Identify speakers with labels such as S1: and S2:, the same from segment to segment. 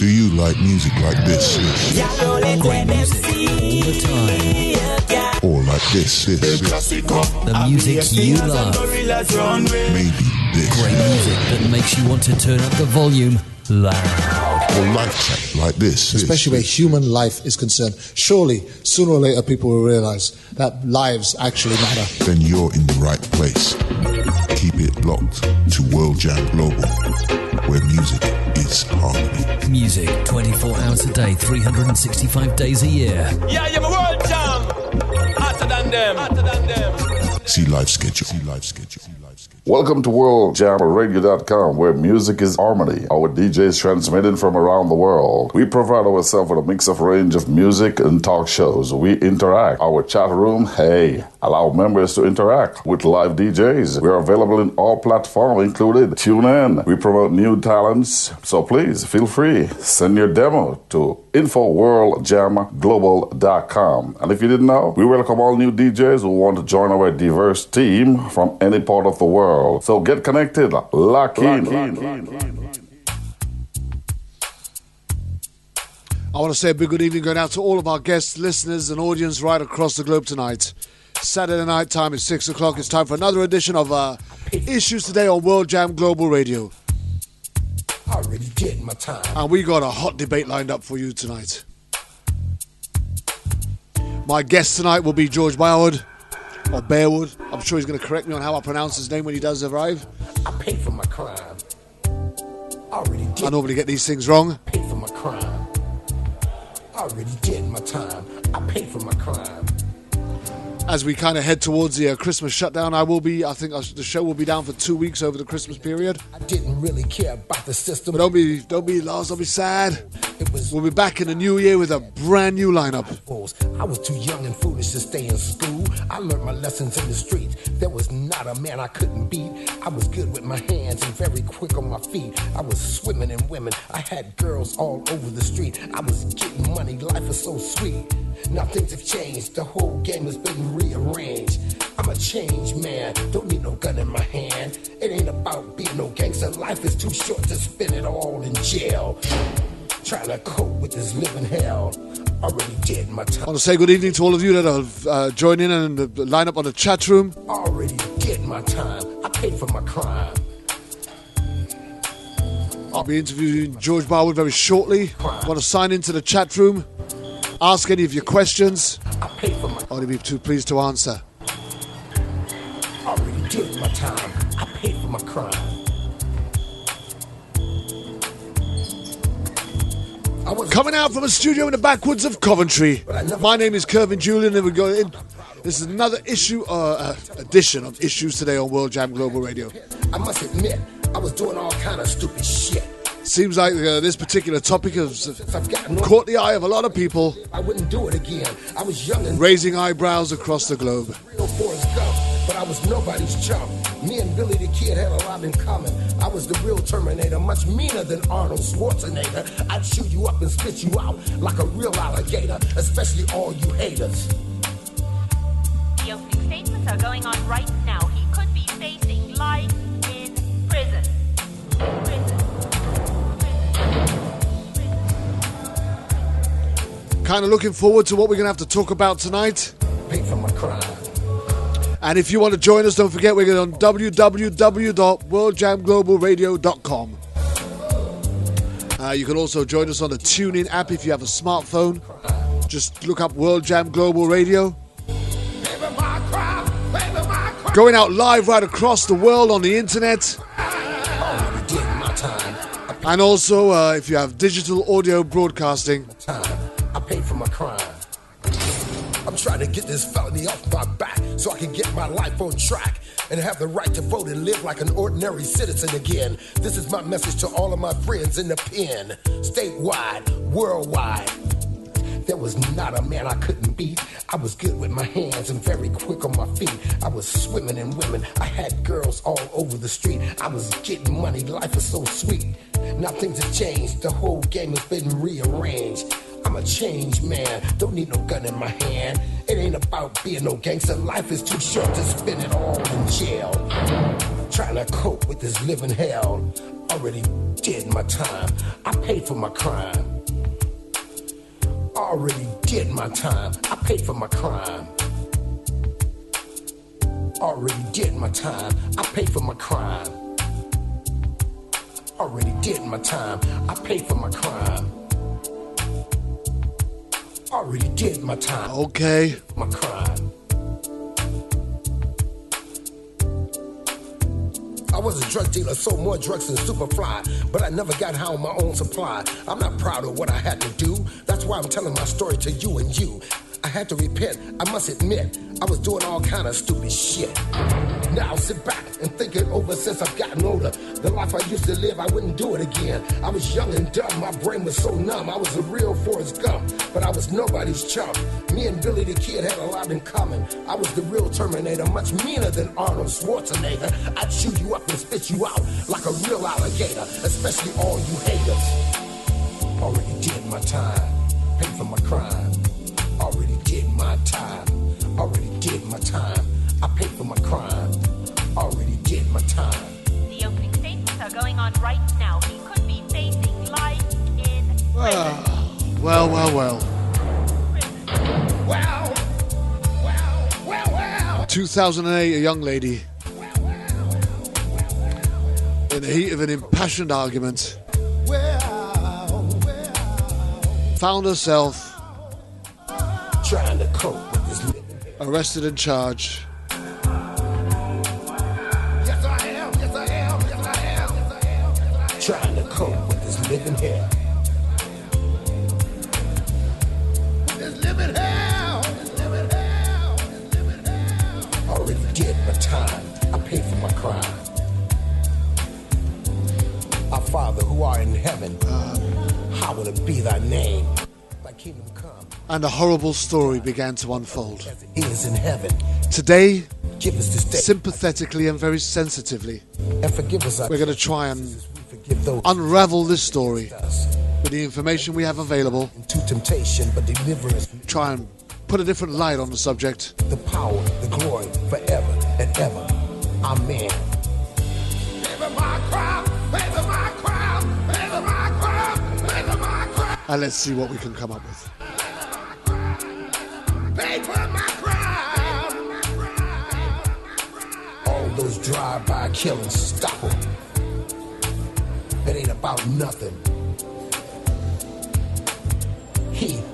S1: Do you like music like this?
S2: Great music all the time.
S1: Or like this?
S2: The music you love.
S1: Maybe this.
S2: Great music that makes you want to turn up the volume loud.
S1: Or life track like this.
S3: Especially where human life is concerned. Surely, sooner or later, people will realize that lives actually matter.
S1: Then you're in the right place. Keep it locked to World Jam Global, where music is harmony.
S2: Music 24 hours a day, 365 days a year.
S4: Yeah, you're my World Jam. Hotter than them.
S1: See live schedule.
S5: Welcome to WorldJamRadio.com, where music is harmony. Our DJs transmitting from around the world. We provide ourselves with a mix of range of music and talk shows. We interact. Our chat room, allow members to interact with live DJs. We are available in all platforms, including TuneIn. We promote new talents, so please feel free. Send your demo to info@worldjamglobal.com. And if you didn't know, we welcome all new DJs who want to join our diverse team from any part of the world. So get connected, lock in.
S3: I want to say a big good evening going out to all of our guests, listeners and audience right across the globe tonight. Saturday night time is 6 o'clock. It's time for another edition of Issues Today on World Jam Global Radio.
S6: Already did my time.
S3: And we got a hot debate lined up for you tonight. My guest tonight will be George Bearwood, or Bearwood. I'm sure he's going to correct me on how I pronounce his name when he does arrive.
S6: I paid for my crime. Already did.
S3: I normally get these things wrong.
S6: I paid for my crime. Already did my time. I paid for my crime.
S3: As we kind of head towards the Christmas shutdown, I think the show will be down for 2 weeks over the Christmas period.
S6: I didn't really care about the system.
S3: But don't be lost, don't be sad. We'll be back in the new year with a brand new lineup.
S6: I was too young and foolish to stay in school. I learned my lessons in the streets. There was not a man I couldn't beat. I was good with my hands and very quick on my feet. I was swimming in women. I had girls all over the street. I was getting money. Life is so sweet. Now things have changed. The whole game has been rearranged. I'm a changed man. Don't need no gun in my hand. It ain't about being no gangster. Life is too short to spend it all in jail. Trying to cope with this living hell. Already did my time.
S3: I want to say good evening to all of you that have joined in and line up on the chat room.
S6: Already did my time. I paid for my crime.
S3: I'll be interviewing George Bearwood very shortly. Want to sign into the chat room, ask any of your questions.
S6: I paid for my.
S3: I'll be too pleased to answer.
S6: Already did my time. I paid for my crime.
S3: Coming out from a studio in the backwoods of Coventry. My name is Kervin Julian, and we go in. This is another edition of Issues Today on World Jam Global Radio.
S6: I must admit, I was doing all kind of stupid shit.
S3: Seems like this particular topic has caught the eye of a lot of people.
S6: I wouldn't do it again. I was young and
S3: raising eyebrows across the globe.
S6: Real Forrest Gump, but I was nobody's chump. Me and Billy the Kid had a lot in common. I was the real Terminator, much meaner than Arnold Schwarzenegger. I'd chew you up and spit you out like a real alligator, especially all you haters.
S7: The opening statements are going on right now. He could be facing life in prison.
S3: Kind of looking forward to what we're going to have to talk about tonight.
S6: Pay for my crime.
S3: And if you want to join us, don't forget we're going on www.worldjamglobalradio.com. You can also join us on the TuneIn app if you have a smartphone. Just look up World Jam Global Radio. Going out live right across the world on the internet. And also, if you have digital audio broadcasting.
S6: I paid for my crime. I'm trying to get this felony off my back so I can get my life on track and have the right to vote and live like an ordinary citizen again. This is my message to all of my friends in the pen, statewide, worldwide. There was not a man I couldn't beat. I was good with my hands and very quick on my feet. I was swimming in women. I had girls all over the street. I was getting money. Life is so sweet. Now things have changed. The whole game has been rearranged. I'm a changed man. Don't need no gun in my hand. It ain't about being no gangster. Life is too short to spend it all in jail. Trying to cope with this living hell. Already did my time. I paid for my crime. Already did my time. I paid for my crime. Already did my time. I paid for my crime. Already did my time. I paid for my crime. Already did my time.
S3: Okay.
S6: My crime. I was a drug dealer, sold more drugs than Superfly, but I never got high on my own supply. I'm not proud of what I had to do. That's why I'm telling my story to you and you. I had to repent, I must admit, I was doing all kind of stupid shit. Now sit back and think it over since I've gotten older. The life I used to live, I wouldn't do it again. I was young and dumb, my brain was so numb. I was a real Forrest Gump, but I was nobody's chump. Me and Billy the Kid had a lot in common. I was the real Terminator, much meaner than Arnold Schwarzenegger. I'd chew you up and spit you out like a real alligator, especially all you haters. Already did my time, paid for my crime. Already did my time. Already did my time. I paid for my crime. Already did my time.
S7: The opening statements are going on right now. He could be facing life in prison.
S3: Well.
S6: Well.
S3: 2008, a young lady, in the heat of an impassioned argument, found herself
S6: Trying to cope with this living hell.
S3: arrested and charged.
S6: Yes, I am. Yes, I am. Yes, I am. Yes, I am. Yes, I am. Trying to cope with this living hell. This living hell. This living hell. This living hell. Already did my time. I paid for my crime. Our Father who art in heaven, hallowed be thy name. Thy kingdom come.
S3: And a horrible story began to unfold.
S6: As it is in heaven.
S3: Today,
S6: Give us this day.
S3: sympathetically and very sensitively,
S6: And forgive us our
S3: we're going to try and
S6: trespasses as we forgive those
S3: unravel this story
S6: who us
S3: with the information we have available,
S6: into temptation, but deliver us from
S3: try and put a different light on the subject.
S6: the power, the glory, forever and ever. Amen. Pay for my crime, pay for my crime, pay for my crime, pay for my crime,
S3: And let's see what we can come up with.
S6: pay for my crime. All those drive-by killings, stop them. It ain't about nothing.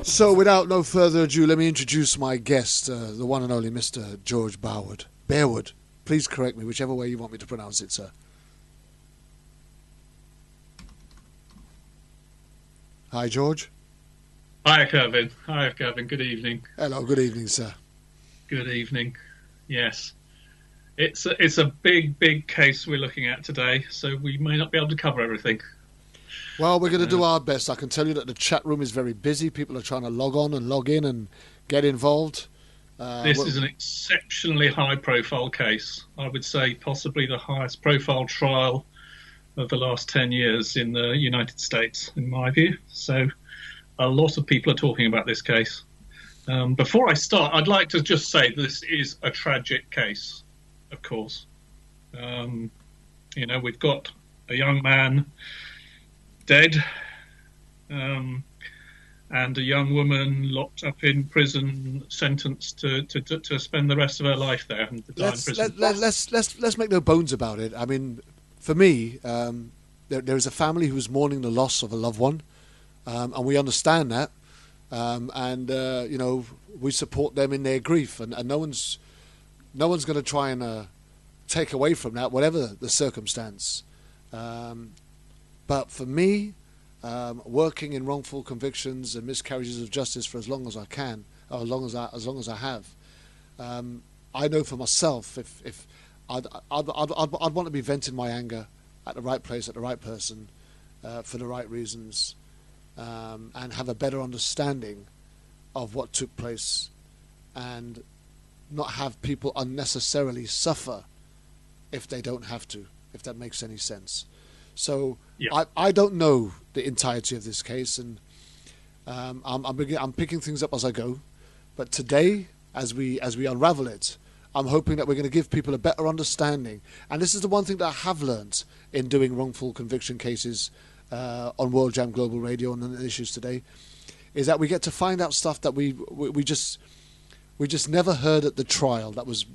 S3: So, without no further ado, let me introduce my guest, the one and only Mr. George Bearwood. Bearwood. Please correct me, whichever way you want me to pronounce it, sir. Hi, George.
S8: Hi, Kevin. Hi, Kevin. Good evening.
S3: Hello, good evening, sir.
S8: Good evening. Yes. It's a big case we're looking at today, so we may not be able to cover everything.
S3: Well, we're going to do our best. I can tell you that the chat room is very busy. People are trying to log on and log in and get involved.
S8: This is an exceptionally high-profile case. I would say possibly the highest-profile trial of the last 10 years in the United States, in my view. So a lot of people are talking about this case. Before I start, I'd like to just say this is a tragic case, of course. We've got a young man dead, and a young woman locked up in prison, sentenced to spend the rest of her life there and to die in prison.
S3: Let's make no bones about it. I mean, for me, there is a family who's mourning the loss of a loved one, and we understand that, we support them in their grief, and no one's going to try and take away from that, whatever the circumstance. But for me, working in wrongful convictions and miscarriages of justice for as long as I can, or as long as I have, I know for myself if I'd want to be venting my anger at the right place, at the right person, for the right reasons, and have a better understanding of what took place, and not have people unnecessarily suffer if they don't have to, if that makes any sense. So yeah. I don't know the entirety of this case, and I'm picking things up as I go. But today, as we unravel it, I'm hoping that we're going to give people a better understanding. And this is the one thing that I have learnt in doing wrongful conviction cases on World Jam Global Radio and the issues today, is that we get to find out stuff that we just never heard at the trial. That was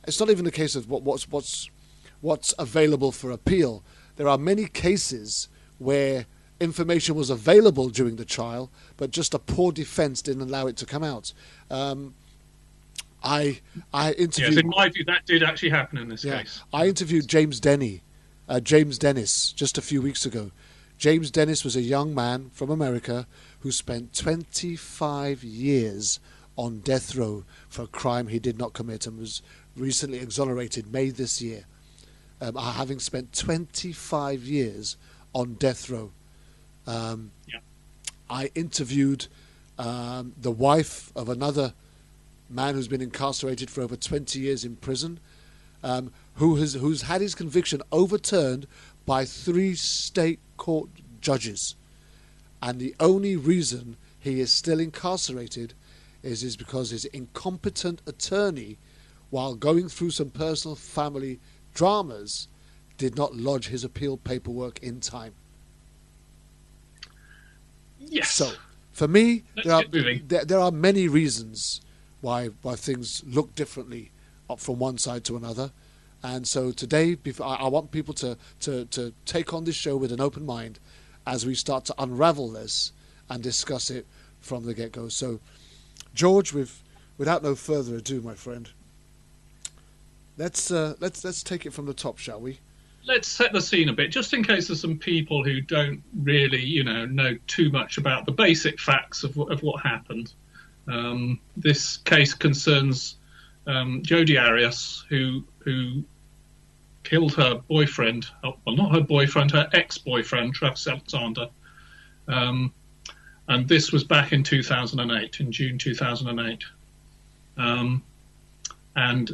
S3: it's not even the case of what's available for appeal. There are many cases where information was available during the trial, but just a poor defence didn't allow it to come out. I interviewed.
S8: Yes, in my view, that did actually happen in this case.
S3: I interviewed James Dennis, just a few weeks ago. James Dennis was a young man from America who spent 25 years on death row for a crime he did not commit and was recently exonerated May this year, having spent 25 years on death row. I interviewed the wife of another man who's been incarcerated for over 20 years in prison, who's had his conviction overturned by 3 state court judges. And the only reason he is still incarcerated is because his incompetent attorney, while going through some personal family dramas, did not lodge his appeal paperwork in time.
S8: Yes.
S3: So, for me, there are many reasons why things look differently from one side to another. And so today, I want people to take on this show with an open mind as we start to unravel this and discuss it from the get-go. So, George, without no further ado, my friend, let's take it from the top, shall we?
S8: Let's set the scene a bit, just in case there's some people who don't really, know too much about the basic facts of what happened. This case concerns Jodi Arias, who killed her boyfriend, well, not her boyfriend, her ex-boyfriend, Travis Alexander. And this was back in 2008, in June 2008. And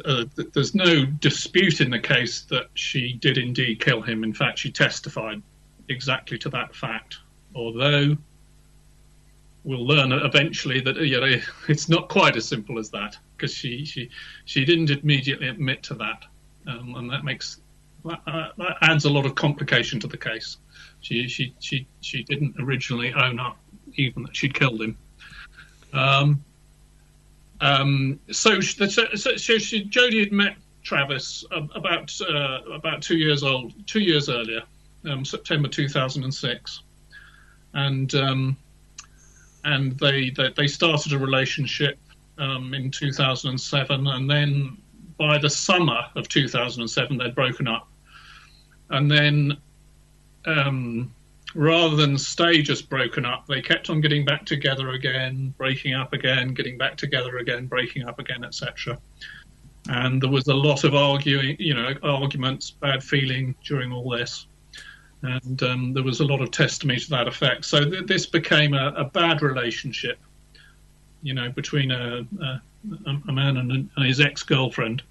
S8: there's no dispute in the case that she did indeed kill him. In fact, she testified exactly to that fact. Although we'll learn eventually that it's not quite as simple as that, because she didn't immediately admit to that, and that adds a lot of complication to the case. She didn't originally own up even that she'd killed him. So Jodi had met Travis about 2 years earlier, September 2006, and they started a relationship in 2007, and then by the summer of 2007 they'd broken up, and then rather than stay just broken up, they kept on getting back together again, breaking up again, getting back together again, breaking up again, etc. And there was a lot of arguments, bad feeling during all this. And there was a lot of testimony to that effect. So this became a bad relationship, between a man and his ex-girlfriend.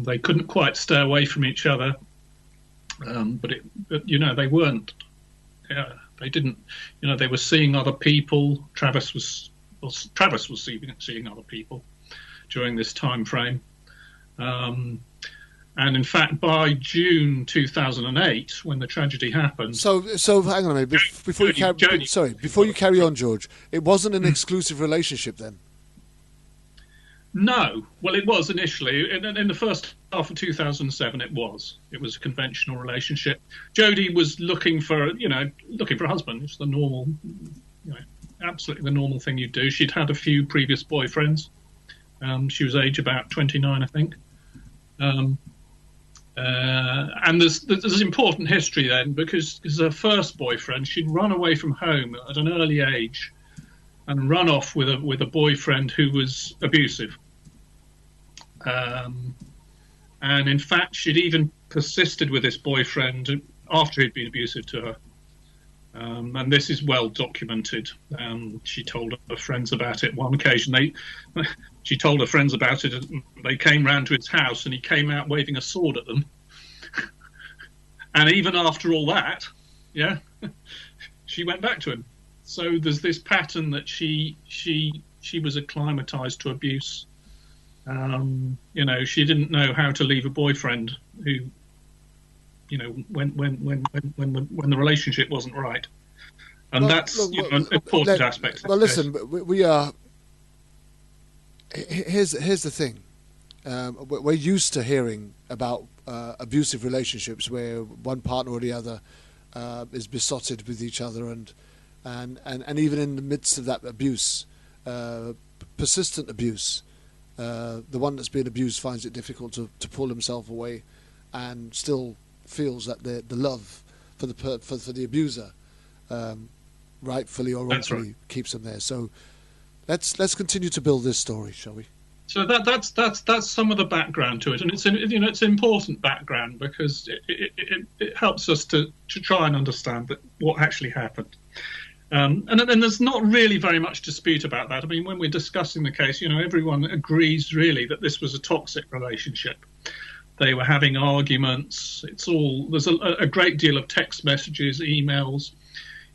S8: They couldn't quite stay away from each other, but they weren't. They didn't. They were seeing other people. Travis was seeing other people during this time frame. And in fact, by June 2008, when the tragedy happened.
S3: So hang on a minute. Before you carry on, George, it wasn't an exclusive relationship then?
S8: No. Well, it was initially. In the first half of 2007, it was. It was a conventional relationship. Jodi was looking for a husband. It's the normal, absolutely the normal thing you do. She'd had a few previous boyfriends. She was age about 29, I think. And there's important history then, because her first boyfriend, she'd run away from home at an early age and run off with a boyfriend who was abusive. And in fact, she'd even persisted with this boyfriend after he'd been abusive to her. And this is well documented. She told her friends about it. One occasion, she told her friends about it. They came round to his house, and he came out waving a sword at them. And even after all that, she went back to him. So there's this pattern that she was acclimatized to abuse She didn't know how to leave a boyfriend who, when the relationship wasn't right, and that's an important aspect.
S3: Well, listen, we are. Here's the thing. We're used to hearing about abusive relationships where one partner or the other is besotted with each other, and even in the midst of that abuse, persistent abuse, the one that's being abused finds it difficult to pull himself away, and still feels that the love for the abuser, rightfully or wrongfully, keeps him there. So let's continue to build this story, shall we?
S8: So that's some of the background to it, and it's important background because it helps us to try and understand what actually happened. And then there's not really very much dispute about that. I mean, when we're discussing the case, everyone agrees really that this was a toxic relationship. They were having arguments. There's a great deal of text messages, emails.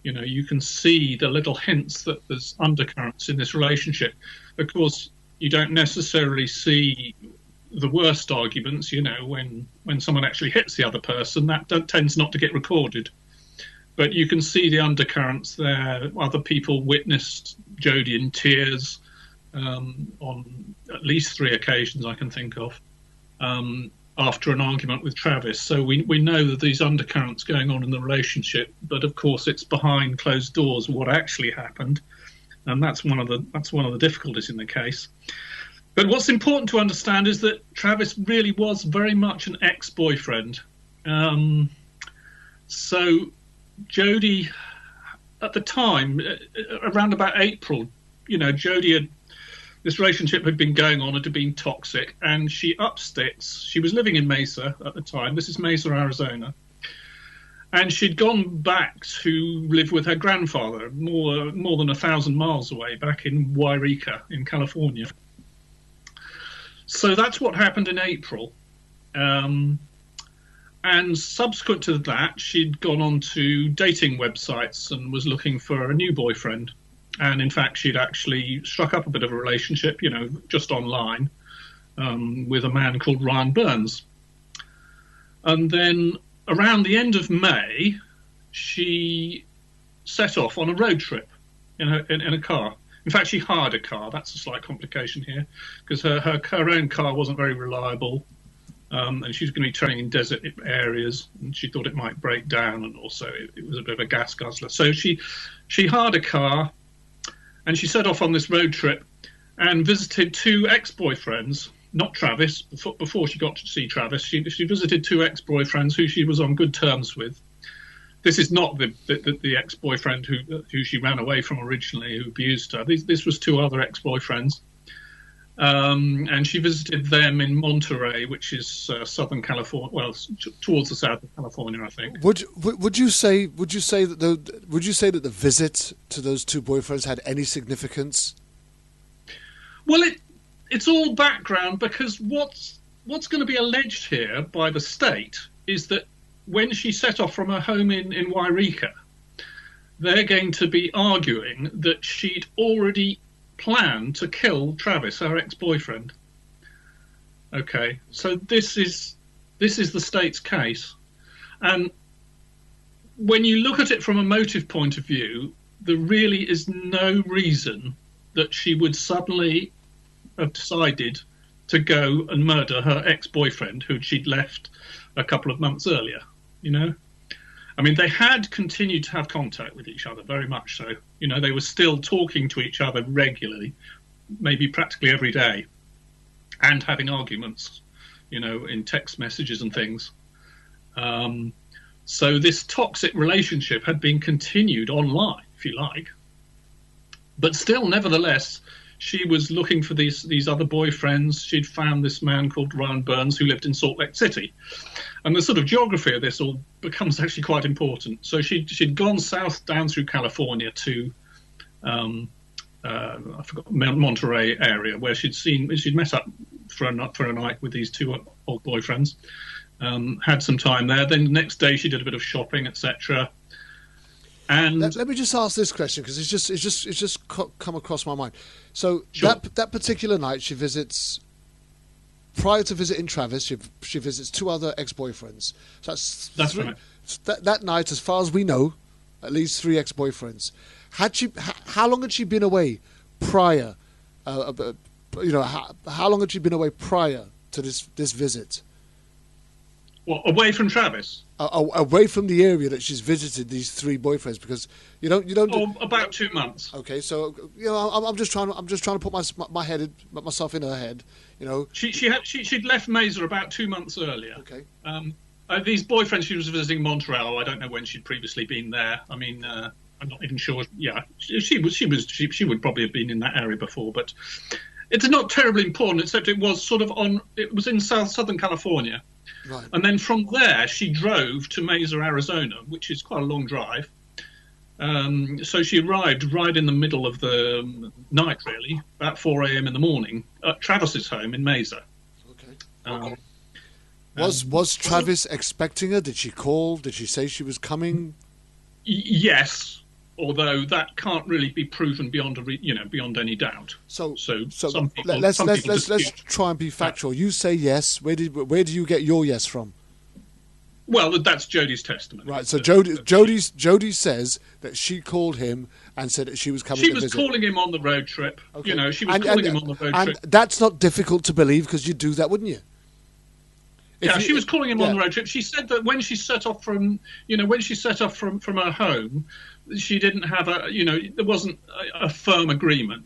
S8: You can see the little hints that there's undercurrents in this relationship. Of course, you don't necessarily see the worst arguments, when someone actually hits the other person. That tends not to get recorded. But you can see the undercurrents there. Other people witnessed Jodie in tears on at least 3 occasions I can think of after an argument with Travis. So we know that these undercurrents going on in the relationship, but of course it's behind closed doors what actually happened, and that's one of the difficulties in the case. But what's important to understand is that Travis really was very much an ex-boyfriend. So Jodie, at the time, around about April, this relationship had been going on, it had been toxic, and she up sticks. She was living in Mesa at the time. This is Mesa, Arizona. And she'd gone back to live with her grandfather, more than 1,000 miles away, back in Wairika in California. So that's what happened in April. And subsequent to that, she'd gone on to dating websites and was looking for a new boyfriend. And in fact, she'd actually struck up a bit of a relationship, just online, with a man called Ryan Burns. And then around the end of May, she set off on a road trip in a car. In fact, she hired a car. That's a slight complication here, because her own car wasn't very reliable. And she was going to be training in desert areas, and she thought it might break down, and also it was a bit of a gas guzzler. So she hired a car, and she set off on this road trip and visited 2 ex-boyfriends, not Travis. Before she got to see Travis, she visited 2 ex-boyfriends who she was on good terms with. This is not the ex-boyfriend who she ran away from originally, who abused her. This was 2 other ex-boyfriends. And she visited them in Monterey, which is Southern California, towards the south of California, I think.
S3: Would you say that the visit to those 2 boyfriends had any significance?
S8: Well, it's all background, because what's going to be alleged here by the state is that when she set off from her home in Wairika, they're going to be arguing that she'd already planned to kill Travis, her ex-boyfriend. Okay, so this is the state's case, and when you look at it from a motive point of view, there really is no reason that she would suddenly have decided to go and murder her ex-boyfriend, who she'd left a couple of months earlier. I mean, they had continued to have contact with each other, very much so. They were still talking to each other regularly, maybe practically every day, and having arguments, in text messages and things. So this toxic relationship had been continued online, if you like. But still, nevertheless, she was looking for these other boyfriends. She'd found this man called Ryan Burns, who lived in Salt Lake City. And the sort of geography of this all becomes actually quite important. So she'd gone south down through California to, I forgot, Monterey area, where she'd met up for a night with these 2 old boyfriends, had some time there. Then the next day she did a bit of shopping, etc. And
S3: let me just ask this question, because it's just come across my mind. So
S8: sure.
S3: that particular night she visits prior to visiting Travis, she visits 2 other ex-boyfriends. So that's
S8: right.
S3: That night, as far as we know, at least 3 ex-boyfriends. How long had she been away prior? How long had she been away prior to this visit?
S8: Well, away from Travis.
S3: Away from the area that she's visited these 3 boyfriends, because you don't.
S8: About 2 months.
S3: Okay, so I'm just trying to put myself in her head.
S8: She'd left Mesa about 2 months earlier.
S3: Okay.
S8: These boyfriends she was visiting Montreal. I don't know when she'd previously been there. I mean, I'm not even sure. Yeah, she would probably have been in that area before, but it's not terribly important. Except it was it was in Southern California.
S3: Right.
S8: And then from there, she drove to Mesa, Arizona, which is quite a long drive. So she arrived right in the middle of the night, really, about 4 a.m. in the morning, at Travis's home in Mesa.
S3: Okay. Was Travis expecting her? Did she call? Did she say she was coming?
S8: Yes, although that can't really be proven beyond any doubt.
S3: So
S8: some people,
S3: let's try and be factual. You say yes. Where do you get your yes from?
S8: Well, that's Jodie's testimony.
S3: Right. So Jodie says that she called him and said that she was coming.
S8: She was calling him on the road trip.
S3: Okay.
S8: She was calling him on the road trip.
S3: And that's not difficult to believe, because you'd do that, wouldn't you?
S8: She was calling him on the road trip. She said that when she set off from her home, she didn't have there wasn't a firm agreement.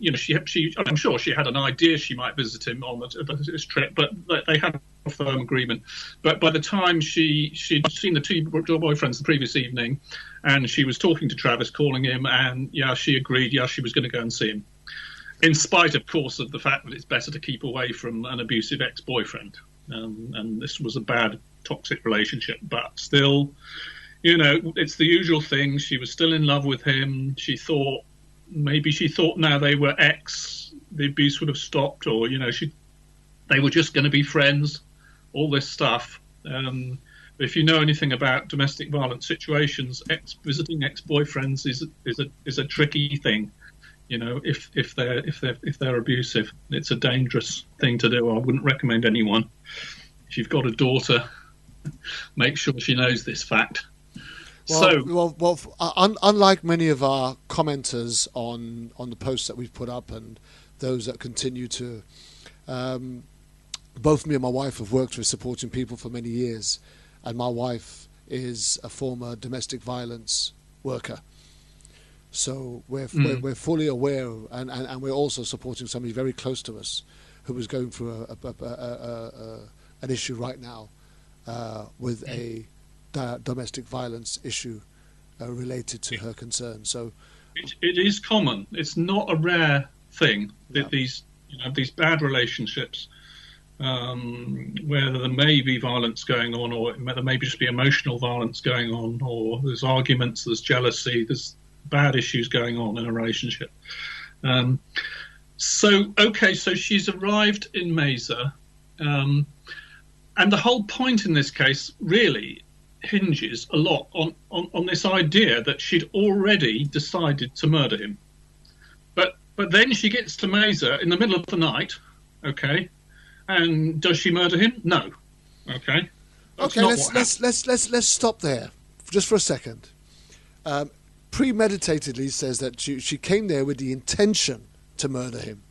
S8: I'm sure she had an idea she might visit him on this trip, but they had a firm agreement. But by the time she'd seen the 2 boyfriends the previous evening, and she was talking to Travis, calling him, and she agreed. She was going to go and see him, in spite, of course, of the fact that it's better to keep away from an abusive ex-boyfriend. And this was a bad, toxic relationship, but still, it's the usual thing. She was still in love with him. She thought now they were ex, the abuse would have stopped, or they were just going to be friends. All this stuff. If you know anything about domestic violence situations, visiting ex-boyfriends is a tricky thing. If they're abusive, it's a dangerous thing to do. I wouldn't recommend anyone. If you've got a daughter, make sure she knows this fact.
S3: Unlike many of our commenters on the posts that we've put up, and those that continue to, both me and my wife have worked with supporting people for many years, and my wife is a former domestic violence worker. So we're fully aware, and we're also supporting somebody very close to us who was going through an issue right now with a domestic violence issue related to her concern. So
S8: it is common. It's not a rare thing that these bad relationships, where there may be violence going on, or there may just be emotional violence going on, or there's arguments, there's jealousy, there's bad issues going on in a relationship. So she's arrived in Mesa, and the whole point in this case really hinges a lot on this idea that she'd already decided to murder him. But then she gets to Mesa in the middle of the night, and does she murder him? No. Okay. Let's
S3: stop there just for a second. Premeditatedly says that she came there with the intention to murder him,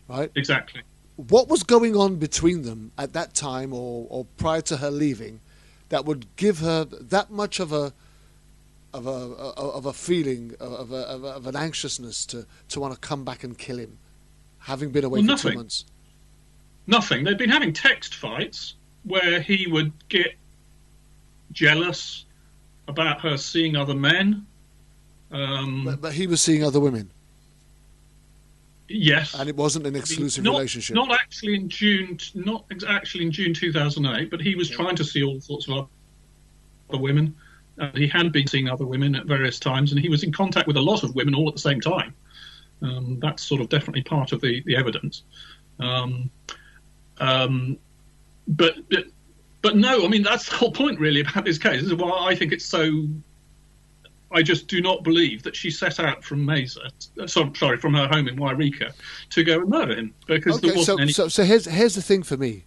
S3: right?
S8: Exactly.
S3: What was going on between them at that time, or prior to her leaving, that would give her that much of a feeling of an anxiousness to want to come back and kill him, having been away for 2 months?
S8: Nothing. They'd been having text fights where he would get jealous about her seeing other men.
S3: But he was seeing other women.
S8: Yes,
S3: and it wasn't an exclusive relationship.
S8: Not actually in June 2008, but he was trying to see all sorts of other women. He had been seeing other women at various times, and he was in contact with a lot of women all at the same time. That's sort of definitely part of the evidence. But no, I mean, that's the whole point really about this case. This is why I think it's so. I just do not believe that she set out from Mesa, from her home in Wairika, to go and murder him, because there wasn't any.
S3: So here's the thing for me.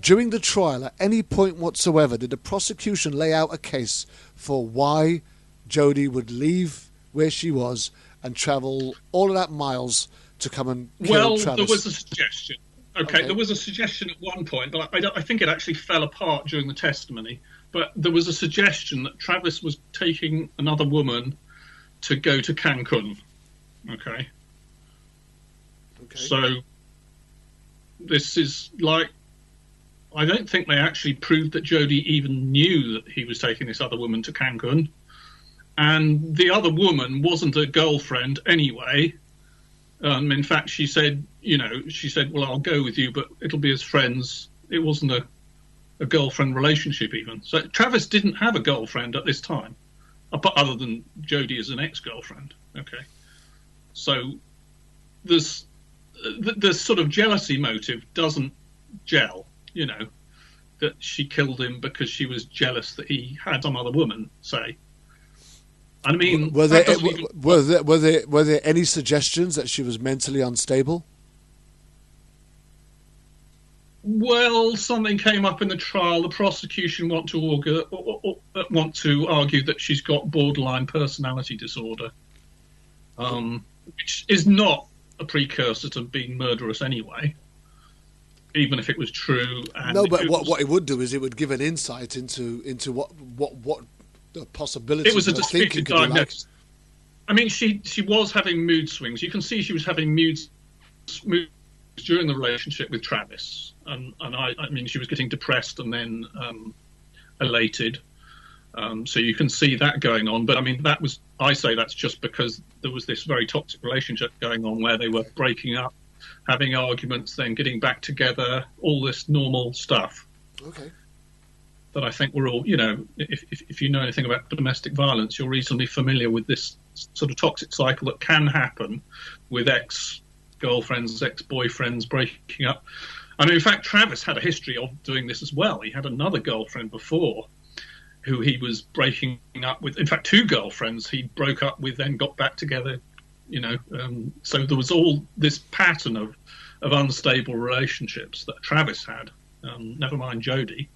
S3: during the trial, at any point whatsoever, did the prosecution lay out a case for why Jodie would leave where she was and travel all of that miles to come and kill Travis?
S8: There was a suggestion. Okay, there was a suggestion at one point, but I think it actually fell apart during the testimony. But there was a suggestion that Travis was taking another woman to go to Cancun. Okay. So this is like, I don't think they actually proved that Jodie even knew that he was taking this other woman to Cancun. And the other woman wasn't a girlfriend anyway. In fact, she said, well, I'll go with you, but it'll be as friends. It wasn't a girlfriend relationship even. So Travis didn't have a girlfriend at this time, other than Jodie as an ex-girlfriend. Okay. So this sort of jealousy motive doesn't gel, that she killed him because she was jealous that he had some other woman, say. I mean,
S3: were there any suggestions that she was mentally unstable?
S8: Well, something came up in the trial. The prosecution want to argue that she's got borderline personality disorder, which is not a precursor to being murderous anyway, even if it was true. And
S3: no, but what it would do is it would give an insight into what the possibility.
S8: It was a disputed diagnosis. I mean, she was having mood swings. You can see she was having mood during the relationship with Travis, and I mean, she was getting depressed and then elated. So you can see that going on. But I mean, I say that's just because there was this very toxic relationship going on where they were breaking up, having arguments, then getting back together, all this normal stuff.
S3: Okay.
S8: That I think we're all, if you know anything about domestic violence, you're reasonably familiar with this sort of toxic cycle that can happen with ex-girlfriends, ex-boyfriends breaking up. I mean, in fact, Travis had a history of doing this as well. He had another girlfriend before who he was breaking up with. In fact, two girlfriends he broke up with, then got back together, so there was all this pattern of unstable relationships that Travis had, never mind Jodie.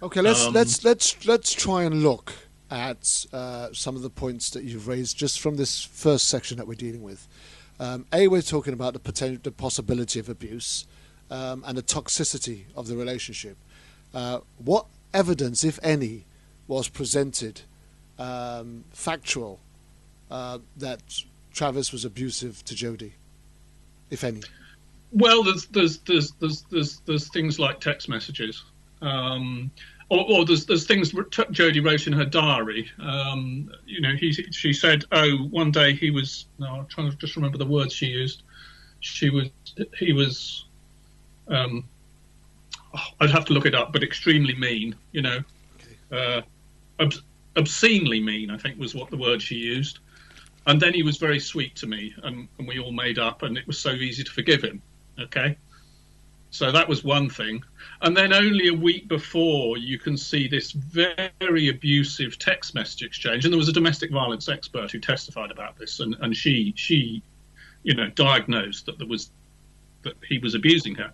S3: Okay, let's try and look at some of the points that you've raised just from this first section that we're dealing with. We're talking about the possibility of abuse and the toxicity of the relationship. What evidence, if any, was presented, factual, that Travis was abusive to Jodie, if any?
S8: Well, there's things like text messages. Or there's things Jodie wrote in her diary. She said, one day he was. No, I'm trying to just remember the words she used. He was. I'd have to look it up, but extremely mean. Obscenely mean, I think was what the word she used. And then he was very sweet to me, and we all made up, and it was so easy to forgive him. Okay. So that was one thing. And then only a week before, you can see this very abusive text message exchange. And there was a domestic violence expert who testified about this. And she diagnosed that he was abusing her.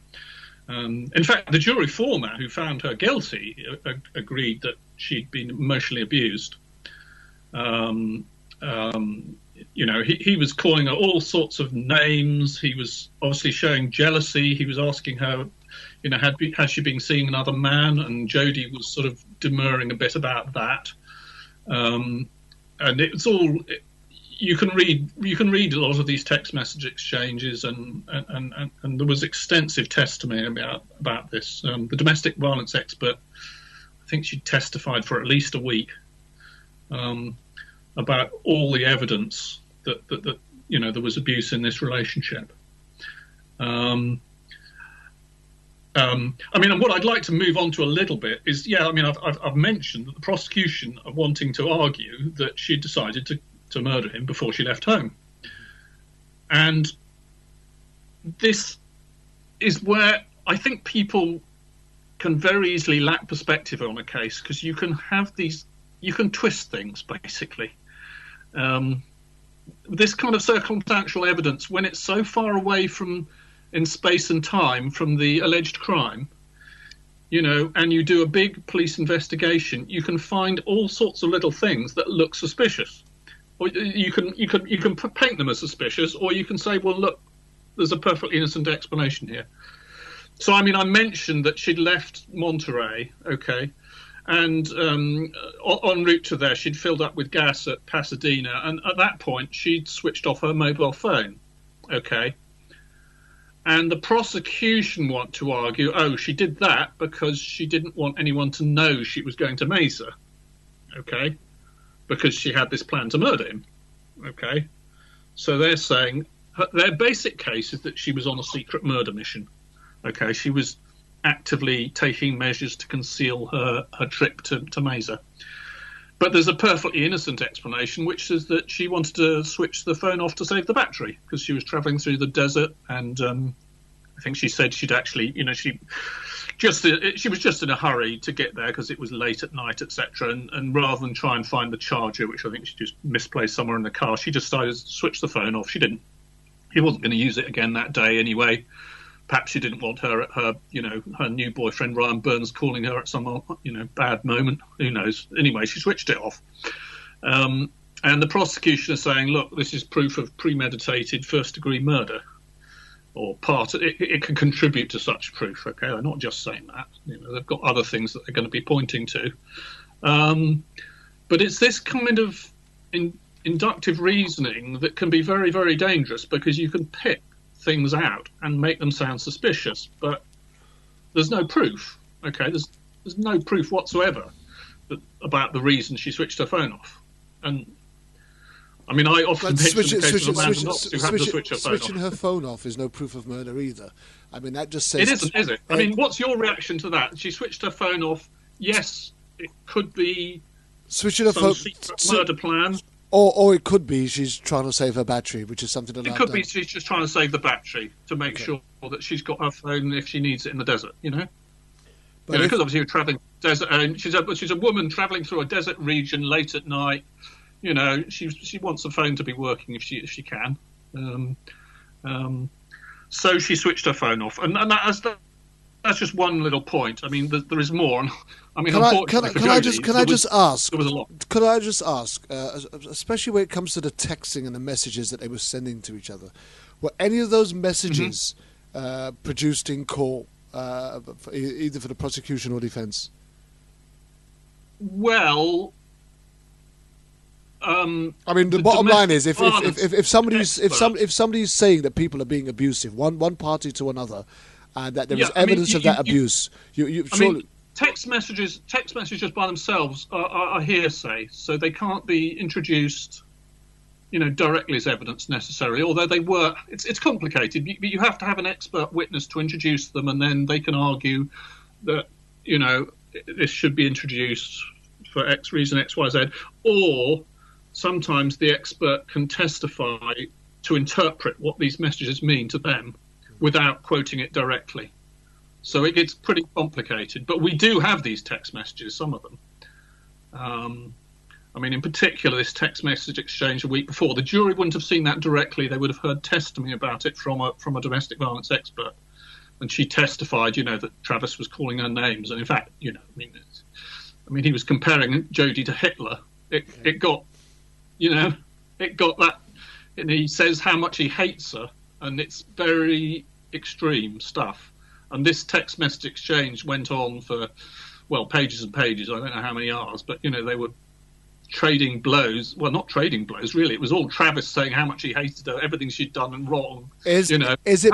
S8: In fact, the jury foreman who found her guilty agreed that she'd been emotionally abused. He was calling her all sorts of names. He was obviously showing jealousy. He was asking her, has she been seeing another man? And Jodie was sort of demurring a bit about that. And it's all you can read a lot of these text message exchanges, and there was extensive testimony about this. The domestic violence expert, I think she testified for at least a week. About all the evidence that there was abuse in this relationship. I mean, what I'd like to move on to a little bit is, I've mentioned that the prosecution are wanting to argue that she decided to murder him before she left home. And this is where I think people can very easily lack perspective on a case, because you can twist things, basically. This kind of circumstantial evidence, when it's so far away in space and time from the alleged crime, and you do a big police investigation, you can find all sorts of little things that look suspicious. Or you can paint them as suspicious, or you can say, well, look, there's a perfectly innocent explanation here. So, I mentioned that she'd left Monterey, okay, and en route to there, she'd filled up with gas at Pasadena, and at that point, she'd switched off her mobile phone, okay. And the prosecution want to argue, she did that because she didn't want anyone to know she was going to Mesa, okay, because she had this plan to murder him, okay. So they're saying their basic case is that she was on a secret murder mission, okay. She was actively taking measures to conceal her trip to Mesa. But there's a perfectly innocent explanation, which is that she wanted to switch the phone off to save the battery because she was travelling through the desert, and I think she said she'd actually, she was just in a hurry to get there because it was late at night, etc. And rather than try and find the charger, which I think she just misplaced somewhere in the car, she just decided to switch the phone off. She didn't. He wasn't going to use it again that day anyway. Perhaps she didn't want her new boyfriend Ryan Burns calling her at some, bad moment. Who knows? Anyway, she switched it off. And the prosecution is saying, look, this is proof of premeditated first-degree murder, or it can contribute to such proof. Okay, they're not just saying that. They've got other things that they're going to be pointing to. But it's this kind of inductive reasoning that can be very, very dangerous because you can pick things out and make them sound suspicious, but there's no proof. Okay, there's no proof whatsoever about the reason she switched her phone off. And I often mention the case of Amanda Knox who had to switch her phone off.
S3: Switching her phone off is no proof of murder either. That just says...
S8: It isn't, is it? What's your reaction to that? She switched her phone off. Yes, it could be
S3: switching her
S8: some secret murder plan.
S3: Or it could be she's trying to save her battery, which is something that
S8: it could be she's just trying to save the battery to make sure that she's got her phone if she needs it in the desert. Because obviously you're traveling desert, and she's a woman traveling through a desert region late at night. She wants the phone to be working if she can. So she switched her phone off, and that's just one little point. There is more.
S3: Can I just ask?
S8: There was a lot.
S3: Could I just ask, especially when it comes to the texting and the messages that they were sending to each other, were any of those messages produced in court, either for the prosecution or defence?
S8: Well,
S3: the bottom line is, if somebody's saying that people are being abusive, one party to another, and that there is evidence of that abuse, you surely.
S8: Text messages by themselves are hearsay, so they can't be introduced, directly as evidence necessarily. Although they were, it's complicated. You have to have an expert witness to introduce them, and then they can argue that this should be introduced for X reason, X, Y, Z. Or sometimes the expert can testify to interpret what these messages mean to them without quoting it directly. So it gets pretty complicated, but we do have these text messages, some of them. In particular, this text message exchange a week before. The jury wouldn't have seen that directly. They would have heard testimony about it from a domestic violence expert. And she testified, that Travis was calling her names. And in fact, he was comparing Jodie to Hitler. It got that. And he says how much he hates her. And it's very extreme stuff. And this text message exchange went on for, pages and pages. I don't know how many hours, but, they were trading blows. Well, not trading blows, really. It was all Travis saying how much he hated her, everything she'd done and wrong.
S3: Is it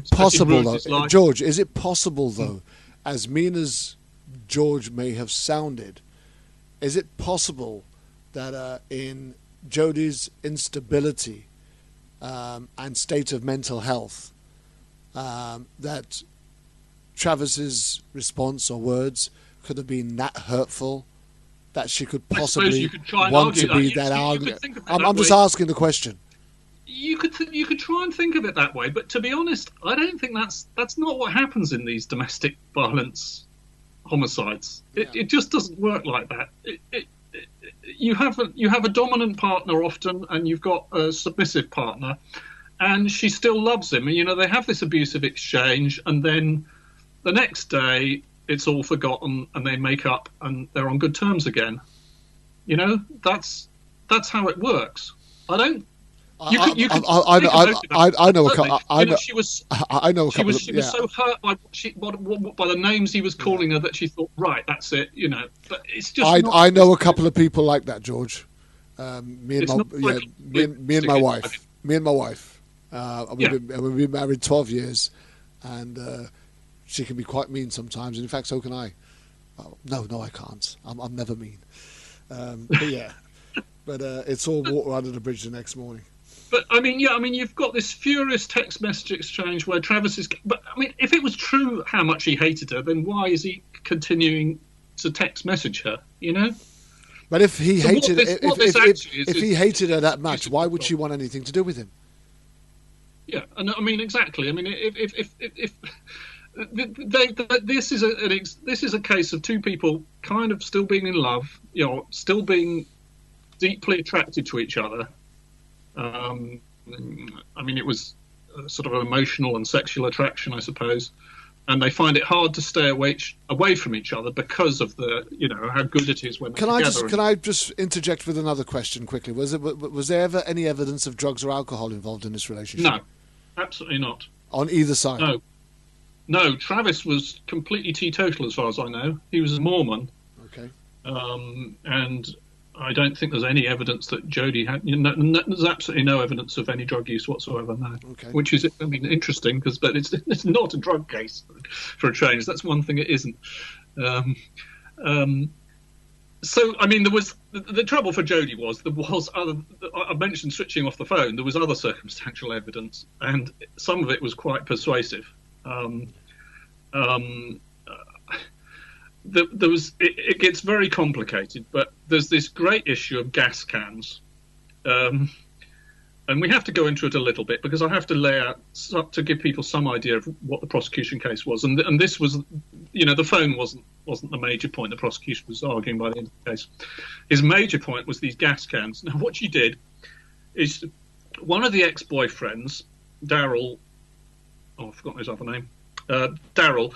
S3: possible, though, George, is it possible, though, as mean as George may have sounded, is it possible that in Jodie's instability and state of mental health, that Travis's response or words could have been that hurtful that she could possibly want to be that argument? I'm just asking the question.
S8: You could try and think of it that way, but to be honest, I don't think that's not what happens in these domestic violence homicides. It just doesn't work like that. You have a dominant partner often, and you've got a submissive partner. And she still loves him. And, they have this abusive exchange, and then the next day it's all forgotten and they make up and they're on good terms again. You know, that's how it works. I don't. I know a couple. She was so hurt by by the names he was calling her that she thought, right, that's it. You know, but it's just.
S3: I know a couple of people like that, George. Me and my wife. We've been married 12 years, and she can be quite mean sometimes. And in fact, so can I. No, I can't. I'm never mean. But yeah, but it's all water under the bridge the next morning.
S8: But I mean, you've got this furious text message exchange where Travis is. But I mean, if it was true how much he hated her, then why is he continuing to text message her? You know.
S3: But if he hated, if he hated her that much, why would she want anything to do with him?
S8: Yeah, and I mean exactly. I mean, if this is a case of two people kind of still being in love, you know, still being deeply attracted to each other. I mean, it was sort of an emotional and sexual attraction, I suppose, and they find it hard to stay away from each other because of the, you know, how good it is when they're together.
S3: Can I just interject with another question quickly? Was there ever any evidence of drugs or alcohol involved in this relationship?
S8: No, absolutely not.
S3: On either side?
S8: No. Travis was completely teetotal, as far as I know. He was a Mormon.
S3: Okay.
S8: And I don't think there's any evidence that Jodie had. You know, there's absolutely no evidence of any drug use whatsoever. No. Okay. Which is, I mean, interesting but it's not a drug case for a change. That's one thing it isn't. So I mean, there was the trouble for Jodie was there was other. I mentioned switching off the phone. There was other circumstantial evidence, and some of it was quite persuasive. It gets very complicated, but there's this great issue of gas cans, and we have to go into it a little bit because I have to lay out to give people some idea of what the prosecution case was, and this was, you know, the phone wasn't the major point the prosecution was arguing by the end of the case. His major point was these gas cans. Now, what she did is one of the ex-boyfriends, Daryl. Oh, I've forgotten his other name. Daryl.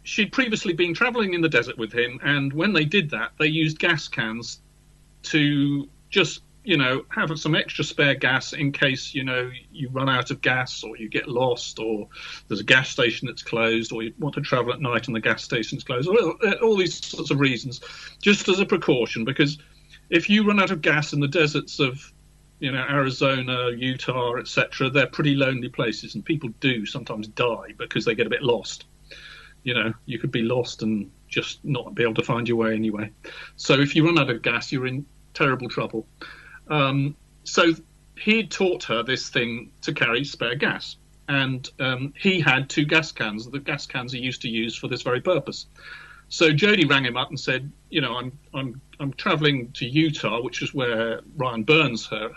S8: She'd previously been travelling in the desert with him, and when they did that, they used gas cans to just, you know, have some extra spare gas in case, you know, you run out of gas or you get lost or there's a gas station that's closed or you want to travel at night and the gas station's closed, all these sorts of reasons, just as a precaution, because if you run out of gas in the deserts of, you know, Arizona, Utah, etc., they're pretty lonely places, and people do sometimes die because they get a bit lost. You know, you could be lost and just not be able to find your way anyway. So if you run out of gas, you're in terrible trouble. So he taught her this thing to carry spare gas, and he had 2 gas cans. The gas cans he used to use for this very purpose. So Jodie rang him up and said, you know, I'm travelling to Utah, which is where Ryan Burns, her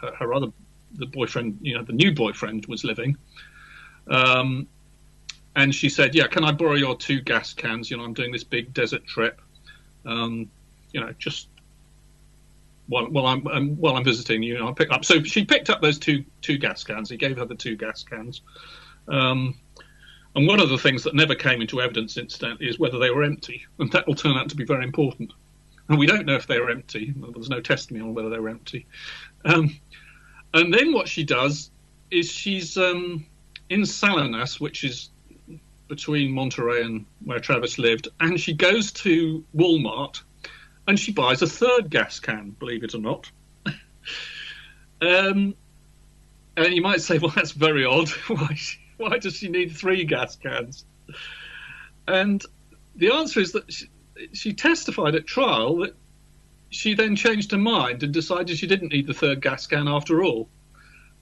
S8: the boyfriend, you know, the new boyfriend, was living. And she said, yeah, can I borrow your 2 gas cans? You know, I'm doing this big desert trip. You know, just while I'm visiting, you know, I'll pick up. So she picked up those two gas cans. He gave her the 2 gas cans. And one of the things that never came into evidence, incidentally, is whether they were empty. And that will turn out to be very important. And we don't know if they were empty. There's no testimony on whether they were empty. And then what she does is she's in Salinas, which is between Monterey and where Travis lived, and she goes to Walmart and she buys a 3rd gas can, believe it or not. And you might say, well, that's very odd. Why does she need 3 gas cans? And the answer is that she testified at trial that she then changed her mind and decided she didn't need the 3rd gas can after all.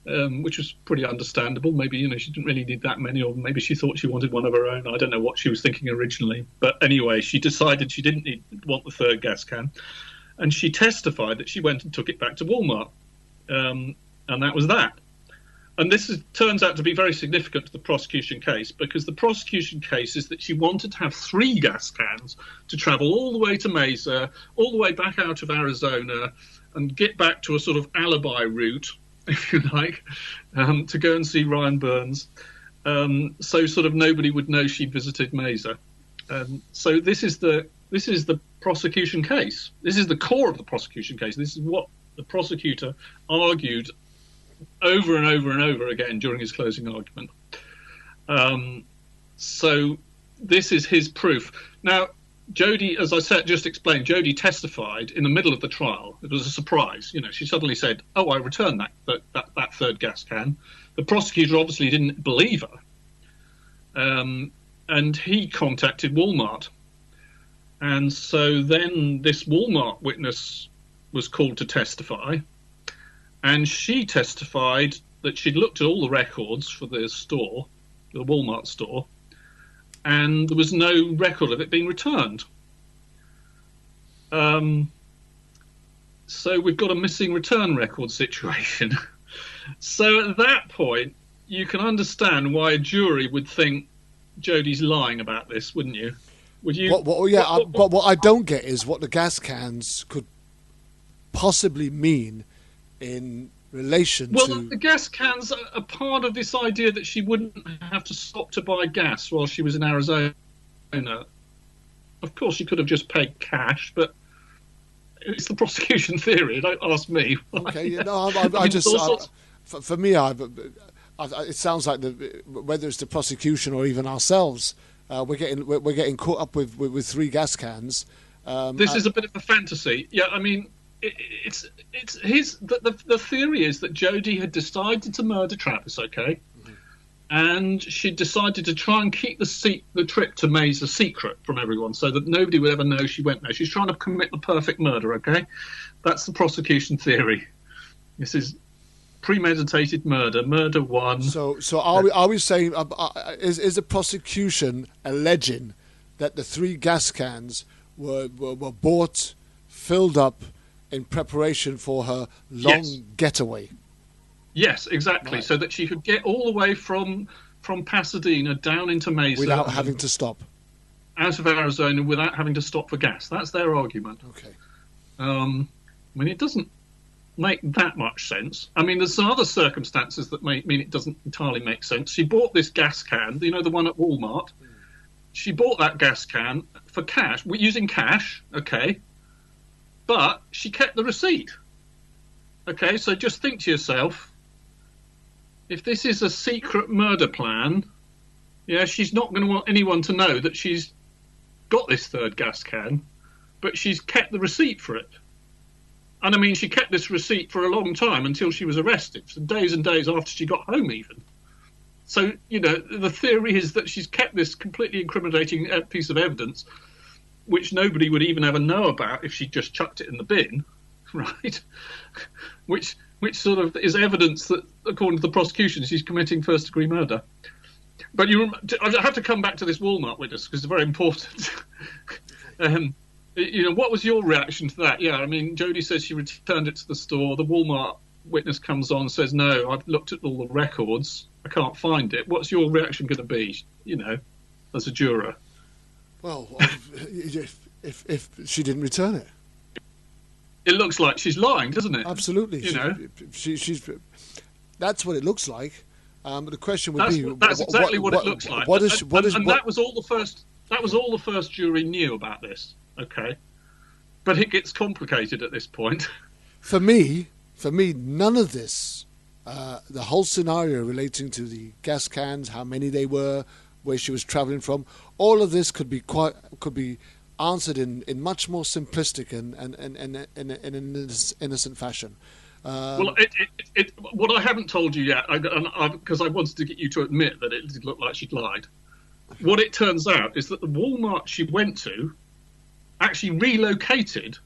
S8: Which was pretty understandable. Maybe, you know, she didn't really need that many, or maybe she thought she wanted one of her own. I don't know what she was thinking originally. But anyway, she decided she didn't want the 3rd gas can. And she testified that she went and took it back to Walmart. And that was that. And this turns out to be very significant to the prosecution case, because the prosecution case is that she wanted to have 3 gas cans to travel all the way to Mesa, all the way back out of Arizona, and get back to a sort of alibi route, if you like, to go and see Ryan Burns. so sort of nobody would know she visited Mesa. So this is the prosecution case. This is the core of the prosecution case. This is what the prosecutor argued over and over and over again during his closing argument. So this is his proof. Now, Jodie, as I said, just explained, Jodie testified in the middle of the trial. It was a surprise. You know, she suddenly said, "Oh, I returned that third gas can." The prosecutor obviously didn't believe her, and he contacted Walmart. And so then this Walmart witness was called to testify, and she testified that she'd looked at all the records for the store, the Walmart store, and there was no record of it being returned. So we've got a missing return record situation. So at that point, you can understand why a jury would think Jodie's lying about this, wouldn't you? Would you?
S3: But what I don't get is what the gas cans could possibly mean in relation to...
S8: Well, the gas cans are part of this idea that she wouldn't have to stop to buy gas while she was in Arizona. Of course, she could have just paid cash, but it's the prosecution theory. Don't ask me.
S3: Okay, for me, it sounds like whether it's the prosecution or even ourselves, we're getting caught up with three gas cans.
S8: This is a bit of a fantasy. Yeah, I mean, the theory is that Jodie had decided to murder Travis, okay, and she decided to try and keep the trip to Mesa secret from everyone, so that nobody would ever know she went there. She's trying to commit the perfect murder, okay? That's the prosecution theory. This is premeditated murder one.
S3: So are we saying is the prosecution alleging that the three gas cans were bought, filled up in preparation for her long getaway?
S8: Yes, exactly. Right. So that she could get all the way from Pasadena down into Mesa
S3: without having to stop,
S8: out of Arizona without having to stop for gas. That's their argument.
S3: Okay.
S8: I mean, it doesn't make that much sense. I mean, there's some other circumstances that mean it doesn't entirely make sense. She bought this gas can, the one at Walmart. She bought that gas can for cash, using cash, okay, but she kept the receipt. Okay, so just think to yourself, if this is a secret murder plan, she's not going to want anyone to know that she's got this third gas can, but she's kept the receipt for it. And I mean, she kept this receipt for a long time until she was arrested, for days and days after she got home even. So, the theory is that she's kept this completely incriminating piece of evidence, which nobody would even ever know about if she just chucked it in the bin, right? Which sort of is evidence that, according to the prosecution, she's committing first-degree murder. But I have to come back to this Walmart witness, because it's very important. What was your reaction to that? Yeah, I mean, Jodie says she returned it to the store. The Walmart witness comes on and says, no, I've looked at all the records. I can't find it. What's your reaction going to be, as a juror?
S3: Well, if she didn't return it.
S8: It looks like she's lying, doesn't it?
S3: Absolutely. She's that's what it looks like. The question would be...
S8: That's exactly what it looks like. That was all the first jury knew about this. Okay, but it gets complicated at this point.
S3: For me, none of this, the whole scenario relating to the gas cans, how many they were, where she was traveling from, all of this could be answered in much more simplistic and an innocent fashion.
S8: Well, what I haven't told you yet, because I wanted to get you to admit that it did look like she'd lied. What it turns out is that the Walmart she went to actually relocated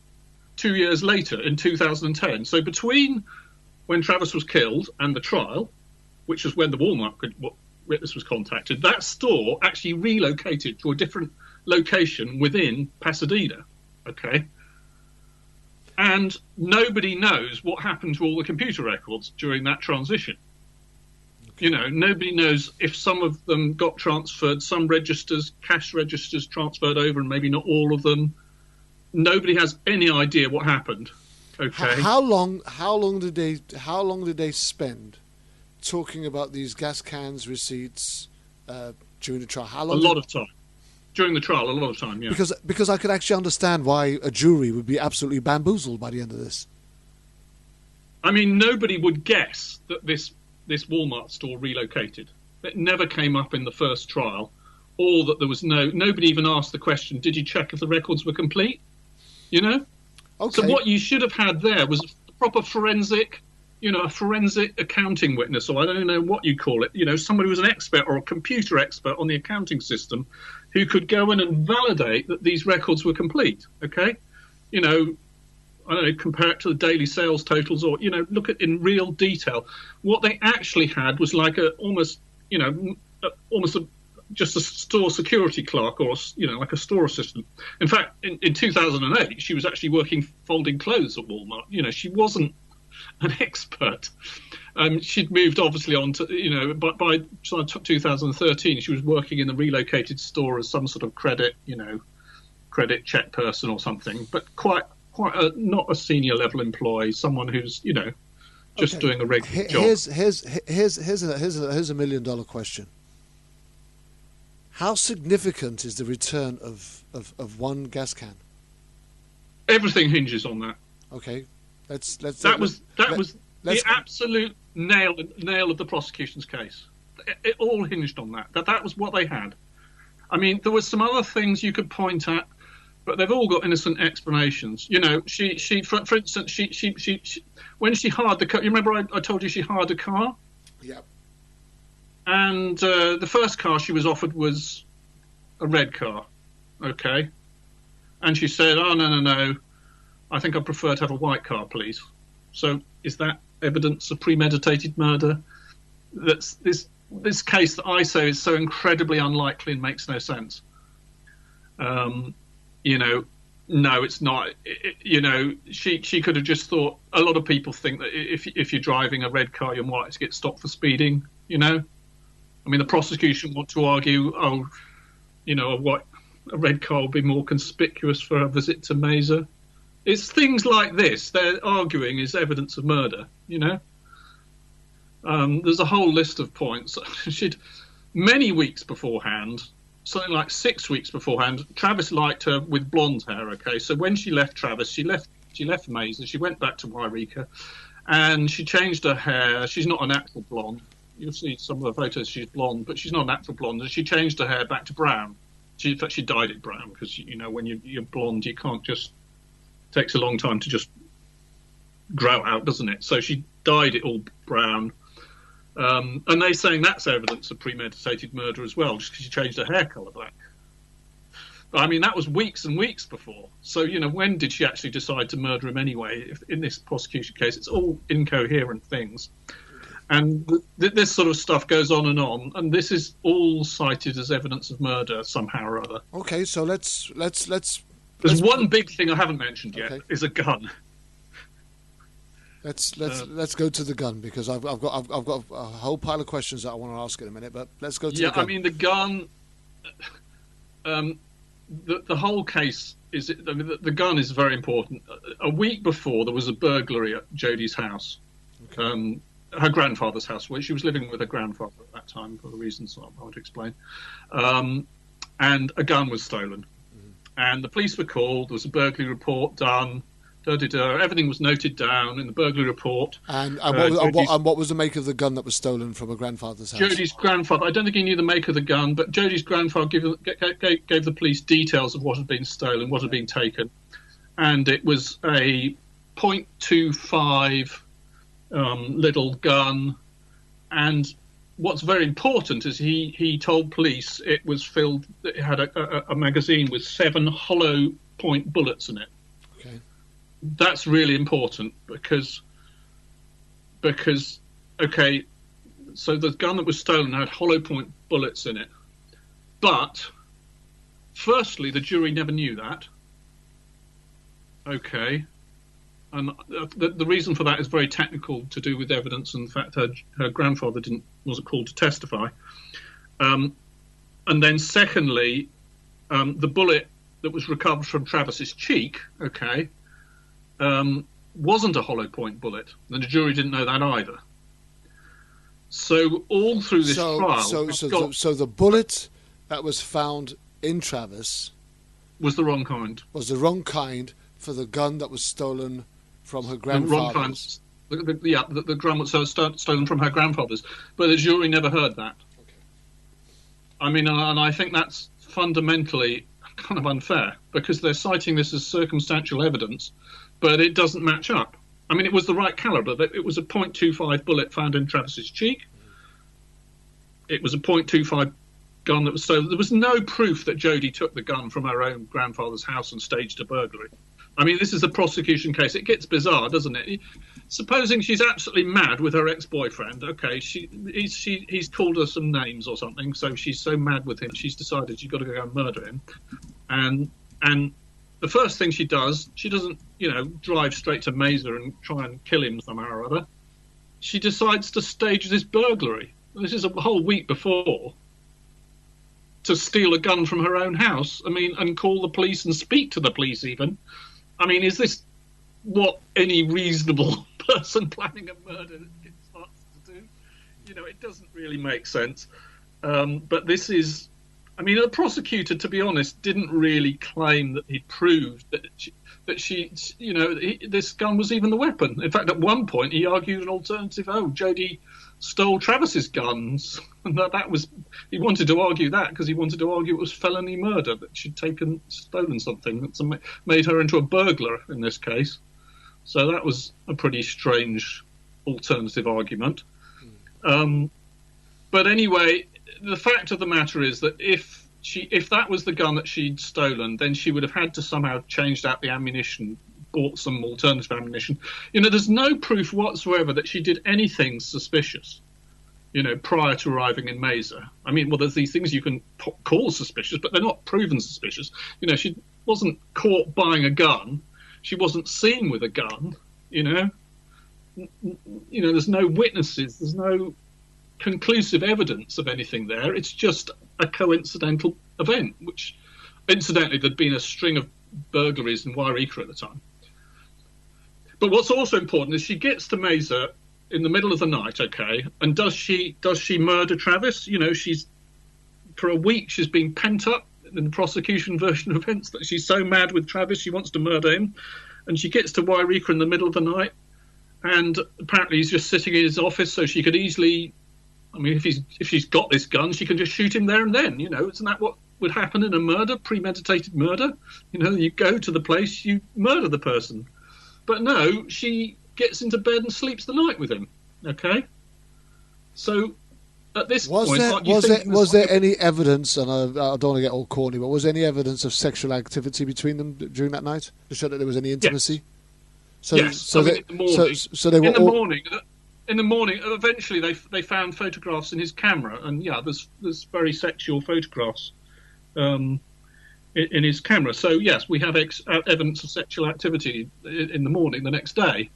S8: 2 years later in 2010. So between when Travis was killed and the trial, which was when the Walmart witness was contacted, that store actually relocated to a different location within Pasadena. Okay. And nobody knows what happened to all the computer records during that transition. Nobody knows if some of them got transferred, some registers, cash registers transferred over, and maybe not all of them. Nobody has any idea what happened. Okay.
S3: How long did they spend talking about these gas cans receipts during the trial? How long?
S8: A lot of time. During the trial, a lot of time, yeah.
S3: Because I could actually understand why a jury would be absolutely bamboozled by the end of this.
S8: I mean, nobody would guess that this Walmart store relocated. It never came up in the first trial, or that there was nobody even asked the question, did you check if the records were complete? You know?
S3: Okay.
S8: So what you should have had there was a proper forensic, a forensic accounting witness, or I don't know what you call it, somebody who was an expert or a computer expert on the accounting system who could go in and validate that these records were complete, okay? I don't know, compare it to the daily sales totals or, look at in real detail. What they actually had was like just a store security clerk or, like a store assistant. In fact, in 2008, she was actually working folding clothes at Walmart. She wasn't an expert. She'd moved obviously on to, by 2013, she was working in the relocated store as some sort of credit check person or something, but quite not a senior level employee, someone who's, just doing a regular job.
S3: Here's a $1 million question. How significant is the return of one gas can?
S8: Everything hinges on that.
S3: Okay,
S8: that was the absolute nail of the prosecution's case. It all hinged on that. That was what they had. I mean, there were some other things you could point at, but they've all got innocent explanations. She for instance, she when she hired the car. You remember I told you she hired a car?
S3: Yeah.
S8: And the first car she was offered was a red car, okay? And she said, "Oh no, I think I prefer to have a white car, please." So is that evidence of premeditated murder? That's this case that I say is so incredibly unlikely and makes no sense. No, it's not. She could have just thought. A lot of people think that if you're driving a red car, you're more likely to get stopped for speeding. I mean, the prosecution want to argue, a red car will be more conspicuous for a visit to Mesa. It's things like this they're arguing is evidence of murder. There's a whole list of points. Many weeks beforehand, something like 6 weeks beforehand, Travis liked her with blonde hair. Okay, so when she left Travis, she left Mesa. She went back to Wairika, and she changed her hair. She's not a natural blonde. You'll see some of the photos. She's blonde, but she's not a natural blonde. And she changed her hair back to brown. In fact, she dyed it brown because when you're blonde, you can't just. It takes a long time to just grow out, doesn't it? So she dyed it all brown. And they're saying that's evidence of premeditated murder as well, just because she changed her hair colour black. But, I mean, that was weeks and weeks before. So, when did she actually decide to murder him anyway? If, in this prosecution case, it's all incoherent things. And this sort of stuff goes on, and this is all cited as evidence of murder somehow or other.
S3: Okay, so let's.
S8: There's one big thing I haven't mentioned yet, is a gun.
S3: Let's go to the gun, because I've got a whole pile of questions that I want to ask in a minute. But let's go to the gun. Yeah,
S8: I mean the gun. The whole case is. The gun is very important. A week before, there was a burglary at Jodie's house, her grandfather's house, where she was living with her grandfather at that time for the reasons I want to explain. And a gun was stolen, and the police were called. There was a burglary report done. Everything was noted down in the burglary report. And
S3: what was the make of the gun that was stolen from her grandfather's house?
S8: Jodie's grandfather, I don't think he knew the make of the gun, but Jodie's grandfather gave the police details of what had been stolen, what had been taken. And it was a .25 little gun. And what's very important is he told police it had a magazine with 7 hollow point bullets in it. That's really important because okay, so the gun that was stolen had hollow point bullets in it, but firstly the jury never knew that. Okay, and the reason for that is very technical, to do with evidence and the fact her grandfather wasn't called to testify. And then secondly, the bullet that was recovered from Travis's cheek, wasn't a hollow point bullet, and the jury didn't know that either. So all through this trial...
S3: So the bullet that was found in Travis...
S8: was the wrong kind.
S3: Was the wrong kind for the gun that was stolen from her grandfather's.
S8: The wrong kind. The gun was stolen from her grandfather's. But the jury never heard that.
S3: Okay.
S8: I mean, and I think that's fundamentally kind of unfair, because they're citing this as circumstantial evidence, but it doesn't match up. I mean, it was the right calibre. It was a .25 bullet found in Travis's cheek. It was a .25 gun that was stolen. There was no proof that Jodie took the gun from her own grandfather's house and staged a burglary. I mean, this is a prosecution case. It gets bizarre, doesn't it? Supposing she's absolutely mad with her ex-boyfriend. Okay, he's called her some names or something, so she's so mad with him, she's decided she's got to go and murder him. And the first thing she does, she doesn't, drive straight to Mesa and try and kill him somehow or other. She decides to stage this burglary. This is a whole week before, to steal a gun from her own house. I mean, and call the police and speak to the police even. I mean, is this what any reasonable person planning a murder starts to do? It doesn't really make sense. But this is... I mean, the prosecutor, to be honest, didn't really claim that he proved that this gun was even the weapon. In fact, at one point, he argued an alternative. Oh, Jodie stole Travis's guns, and that was, he wanted to argue that because he wanted to argue it was felony murder, that she'd stolen something that's made her into a burglar in this case. So that was a pretty strange alternative argument. But anyway, the fact of the matter is that if that was the gun that she'd stolen, then she would have had to somehow change out the ammunition, bought some alternative ammunition. There's no proof whatsoever that she did anything suspicious, prior to arriving in Mesa. I mean, well, there's these things you can call suspicious, but they're not proven suspicious. She wasn't caught buying a gun. She wasn't seen with a gun, there's no witnesses. There's no conclusive evidence of anything there. It's just a coincidental event, which, incidentally, there'd been a string of burglaries in Wairika at the time. But what's also important is she gets to Mesa in the middle of the night, okay, and does she murder Travis? She's, for a week, she's been pent up in the prosecution version of events that she's so mad with Travis she wants to murder him, and she gets to Wairika in the middle of the night, and apparently he's just sitting in his office, so she could easily, I mean, if she's got this gun, she can just shoot him there and then, isn't that what would happen in a murder, premeditated murder? You go to the place, you murder the person. But no, she gets into bed and sleeps the night with him. Okay, so at this point,
S3: was there any evidence? And I don't want to get all corny, but was there any evidence of sexual activity between them during that night to show that there was any intimacy?
S8: Yes. In the morning, eventually they found photographs in his camera, and there's very sexual photographs in his camera. So yes, we have evidence of sexual activity in the morning the next day.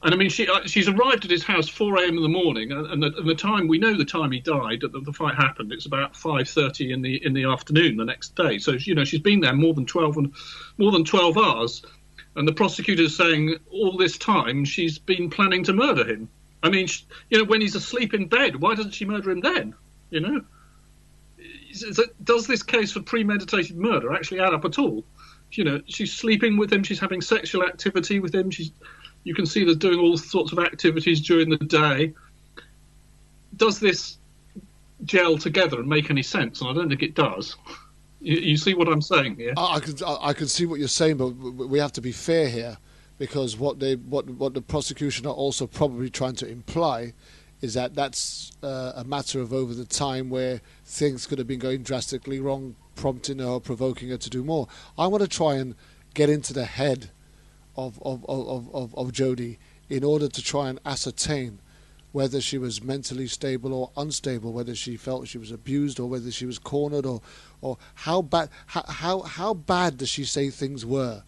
S8: And I mean, she's arrived at his house 4 a.m. in the morning, and the time, we know the time he died, that the fight happened. It's about 5:30 in the afternoon the next day. So she's been there more than 12 hours. And the prosecutor is saying all this time she's been planning to murder him. I mean, when he's asleep in bed, why doesn't she murder him then? Does this case for premeditated murder actually add up at all? She's sleeping with him, she's having sexual activity with him, you can see there's doing all sorts of activities during the day. Does this gel together and make any sense? And I don't think it does. You see what I'm saying here?
S3: I can see what you're saying, but we have to be fair here, because what the prosecution are also probably trying to imply is that that's a matter of over the time where things could have been going drastically wrong, prompting her or provoking her to do more. I want to try and get into the head of Jodie in order to try and ascertain whether she was mentally stable or unstable, whether she felt she was abused or whether she was cornered, or how bad does she say things were?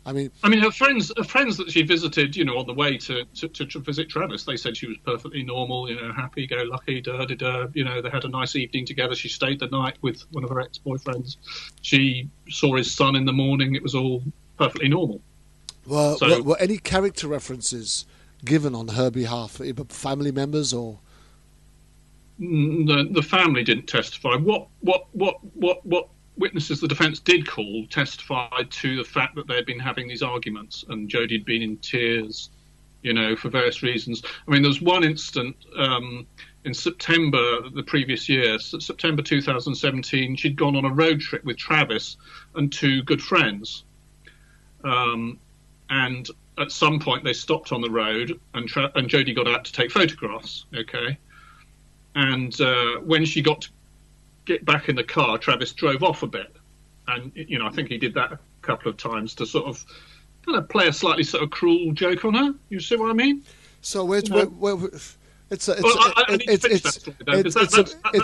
S3: I mean,
S8: her friends that she visited, on the way to visit Travis, they said she was perfectly normal, happy-go-lucky, they had a nice evening together. She stayed the night with one of her ex-boyfriends. She saw his son in the morning. It was all perfectly normal.
S3: Were any character references given on her behalf, family members or
S8: The family didn't testify. What witnesses the defence did call testified to the fact that they had been having these arguments, and Jodie had been in tears, for various reasons. I mean, there was one incident in September the previous year, September 2017. She'd gone on a road trip with Travis and two good friends, and at some point they stopped on the road, and Jodie got out to take photographs. Okay, and when she got to get back in the car, Travis drove off a bit, and I think he did that a couple of times to sort of kind of play a slightly sort of cruel joke on her. You see what I mean?
S3: So it's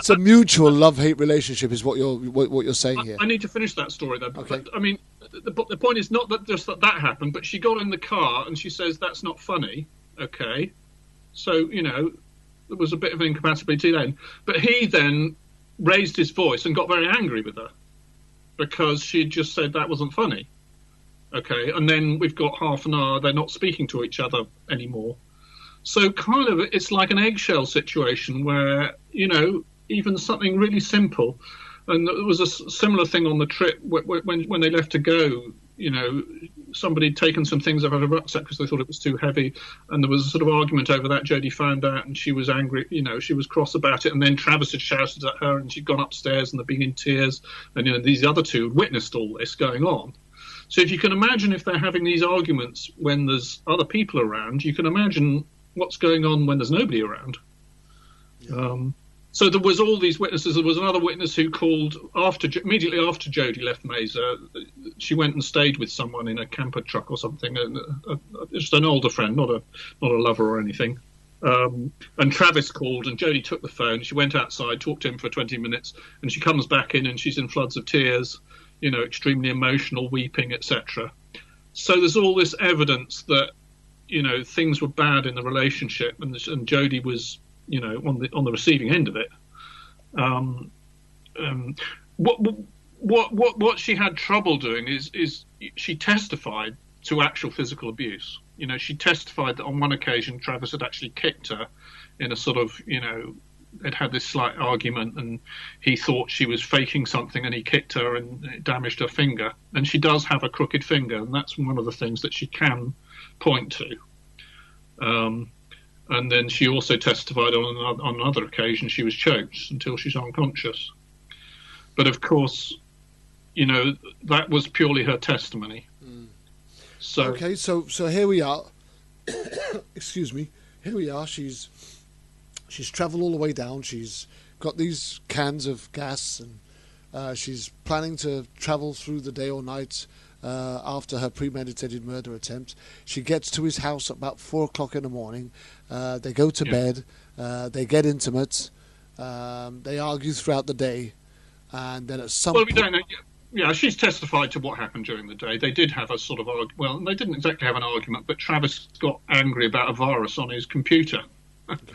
S3: a mutual love-hate relationship, is what you're saying here.
S8: I need to finish that story though.
S3: Okay.
S8: But, I mean, the point is not that just that happened, but she got in the car and she says that's not funny. Okay, so there was a bit of an incompatibility then. But he then raised his voice and got very angry with her because she just said that wasn't funny. Okay, and then we've got half an hour, they're not speaking to each other anymore. So kind of it's like an eggshell situation where, even something really simple, and there was a similar thing on the trip when they left to go, somebody had taken some things out of her rucksack because they thought it was too heavy, and there was a sort of argument over that. Jodie found out and she was angry, she was cross about it, and then Travis had shouted at her and she'd gone upstairs and they'd been in tears, and these other two had witnessed all this going on. So if you can imagine if they're having these arguments when there's other people around, you can imagine what's going on when there's nobody around. Yeah. So there was all these witnesses. There was another witness who called immediately after Jodie left Mesa. She went and stayed with someone in a camper truck or something, just an older friend, not a lover or anything. And Travis called, and Jodie took the phone. She went outside, talked to him for 20 minutes, and she comes back in, and she's in floods of tears, extremely emotional, weeping, etc. So there's all this evidence that things were bad in the relationship, and Jodie was, on the receiving end of it. What she had trouble doing is she testified to actual physical abuse. She testified that on one occasion Travis had actually kicked her in a sort of, they'd had this slight argument, and he thought she was faking something, and he kicked her and it damaged her finger. And she does have a crooked finger, and that's one of the things that she can point to. And then she also testified on another occasion she was choked until she's unconscious. But of course, that was purely her testimony. Mm. So
S3: okay, so here we are. Excuse me. Here we are. She's travelled all the way down. She's got these cans of gas, and she's planning to travel through the day or night. After her premeditated murder attempt, she gets to his house at about 4 o'clock in the morning. They go to bed. They get intimate. They argue throughout the day, and then at some point...
S8: we don't know. Yeah, she's testified to what happened during the day. They did have a sort of they didn't exactly have an argument, but Travis got angry about a virus on his computer. Okay.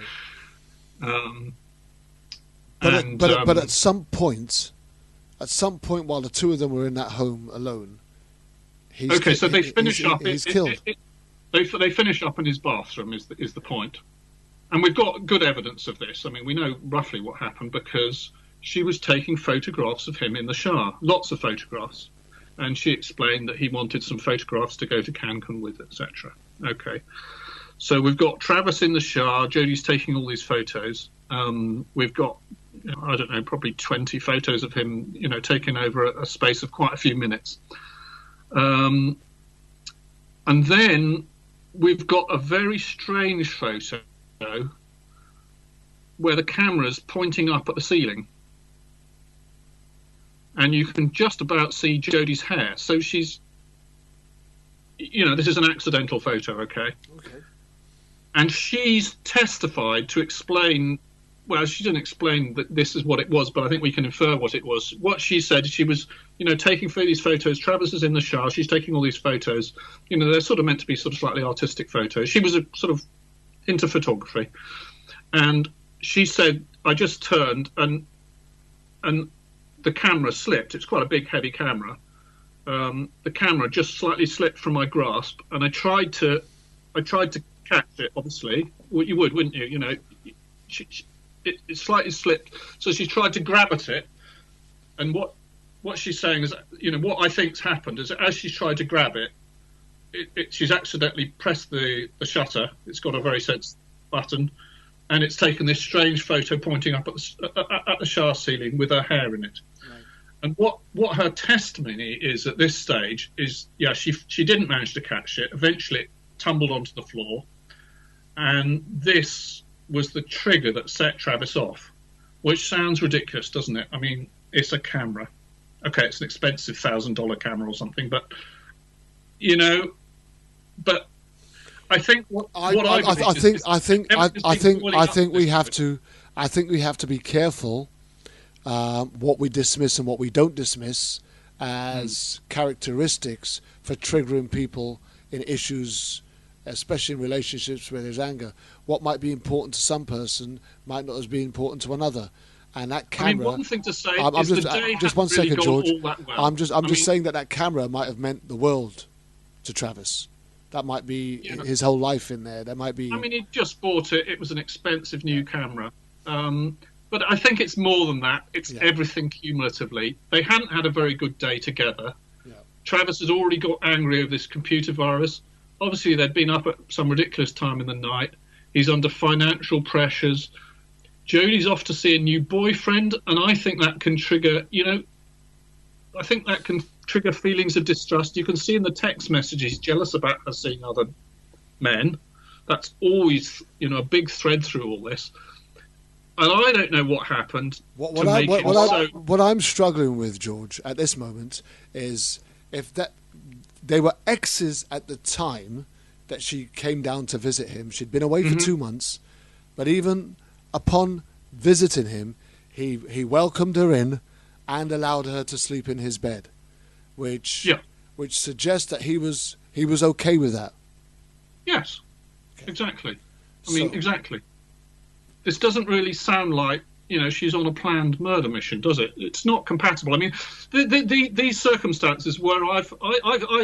S3: But at some point while the two of them were in that home alone, so they finish up. He's killed.
S8: They finish up in his bathroom. Is the point? And we've got good evidence of this. I mean, we know roughly what happened because she was taking photographs of him in the shower, lots of photographs, and she explained that he wanted some photographs to go to Cancun with, etc. Okay, so we've got Travis in the shower. Jodie's taking all these photos. We've got, I don't know, probably 20 photos of him, taken over a space of quite a few minutes. And then we've got a very strange photo where the camera's pointing up at the ceiling. And you can just about see Jodie's hair. So she's, this is an accidental photo, okay? Okay. And she's testified to explain, well, she didn't explain that this is what it was, but I think we can infer what it was. What she said, she was, taking these photos. Travis is in the shower. She's taking all these photos. They're sort of meant to be sort of slightly artistic photos. She was a sort of into photography. And she said, I just turned and the camera slipped. It's quite a big, heavy camera. The camera just slightly slipped from my grasp, and I tried to catch it. Obviously, well, you would, wouldn't you? it slightly slipped. So she tried to grab at it, and what she's saying is, what I think's happened is that as she's tried to grab it, she's accidentally pressed the shutter. It's got a very sensitive button, and it's taken this strange photo pointing up at the shaft ceiling with her hair in it. Right. And what her testimony is at this stage is, she didn't manage to catch it. Eventually, it tumbled onto the floor, and this was the trigger that set Travis off, which sounds ridiculous, doesn't it? I mean, it's a camera. Okay, it's an expensive $1,000 camera or something, but I think
S3: I think we have to be careful what we dismiss and what we don't dismiss as characteristics for triggering people in issues, especially in relationships where there's anger. What might be important to some person might not be important to another. And that camera.
S8: I mean, one thing to say is the day
S3: just one
S8: really
S3: second, George.
S8: All that well.
S3: I'm just saying that camera might have meant the world to Travis. That might be his whole life in there. There might be.
S8: I mean, he just bought it. It was an expensive new camera. But I think it's more than that. It's everything cumulatively. They hadn't had a very good day together. Yeah. Travis had already got angry over this computer virus. Obviously, they'd been up at some ridiculous time in the night. He's under financial pressures. Jodie's off to see a new boyfriend, and I think that can trigger, feelings of distrust. You can see in the text message he's jealous about her seeing other men. That's always, a big thread through all this. And I don't know what happened
S3: what I'm struggling with, George, at this moment is if that they were exes at the time that she came down to visit him. She'd been away for 2 months, but even upon visiting him, he welcomed her in and allowed her to sleep in his bed, which suggests that he was okay with that.
S8: Yes, okay. Exactly. Exactly. This doesn't really sound like she's on a planned murder mission, does it? It's not compatible. I mean, these circumstances where I've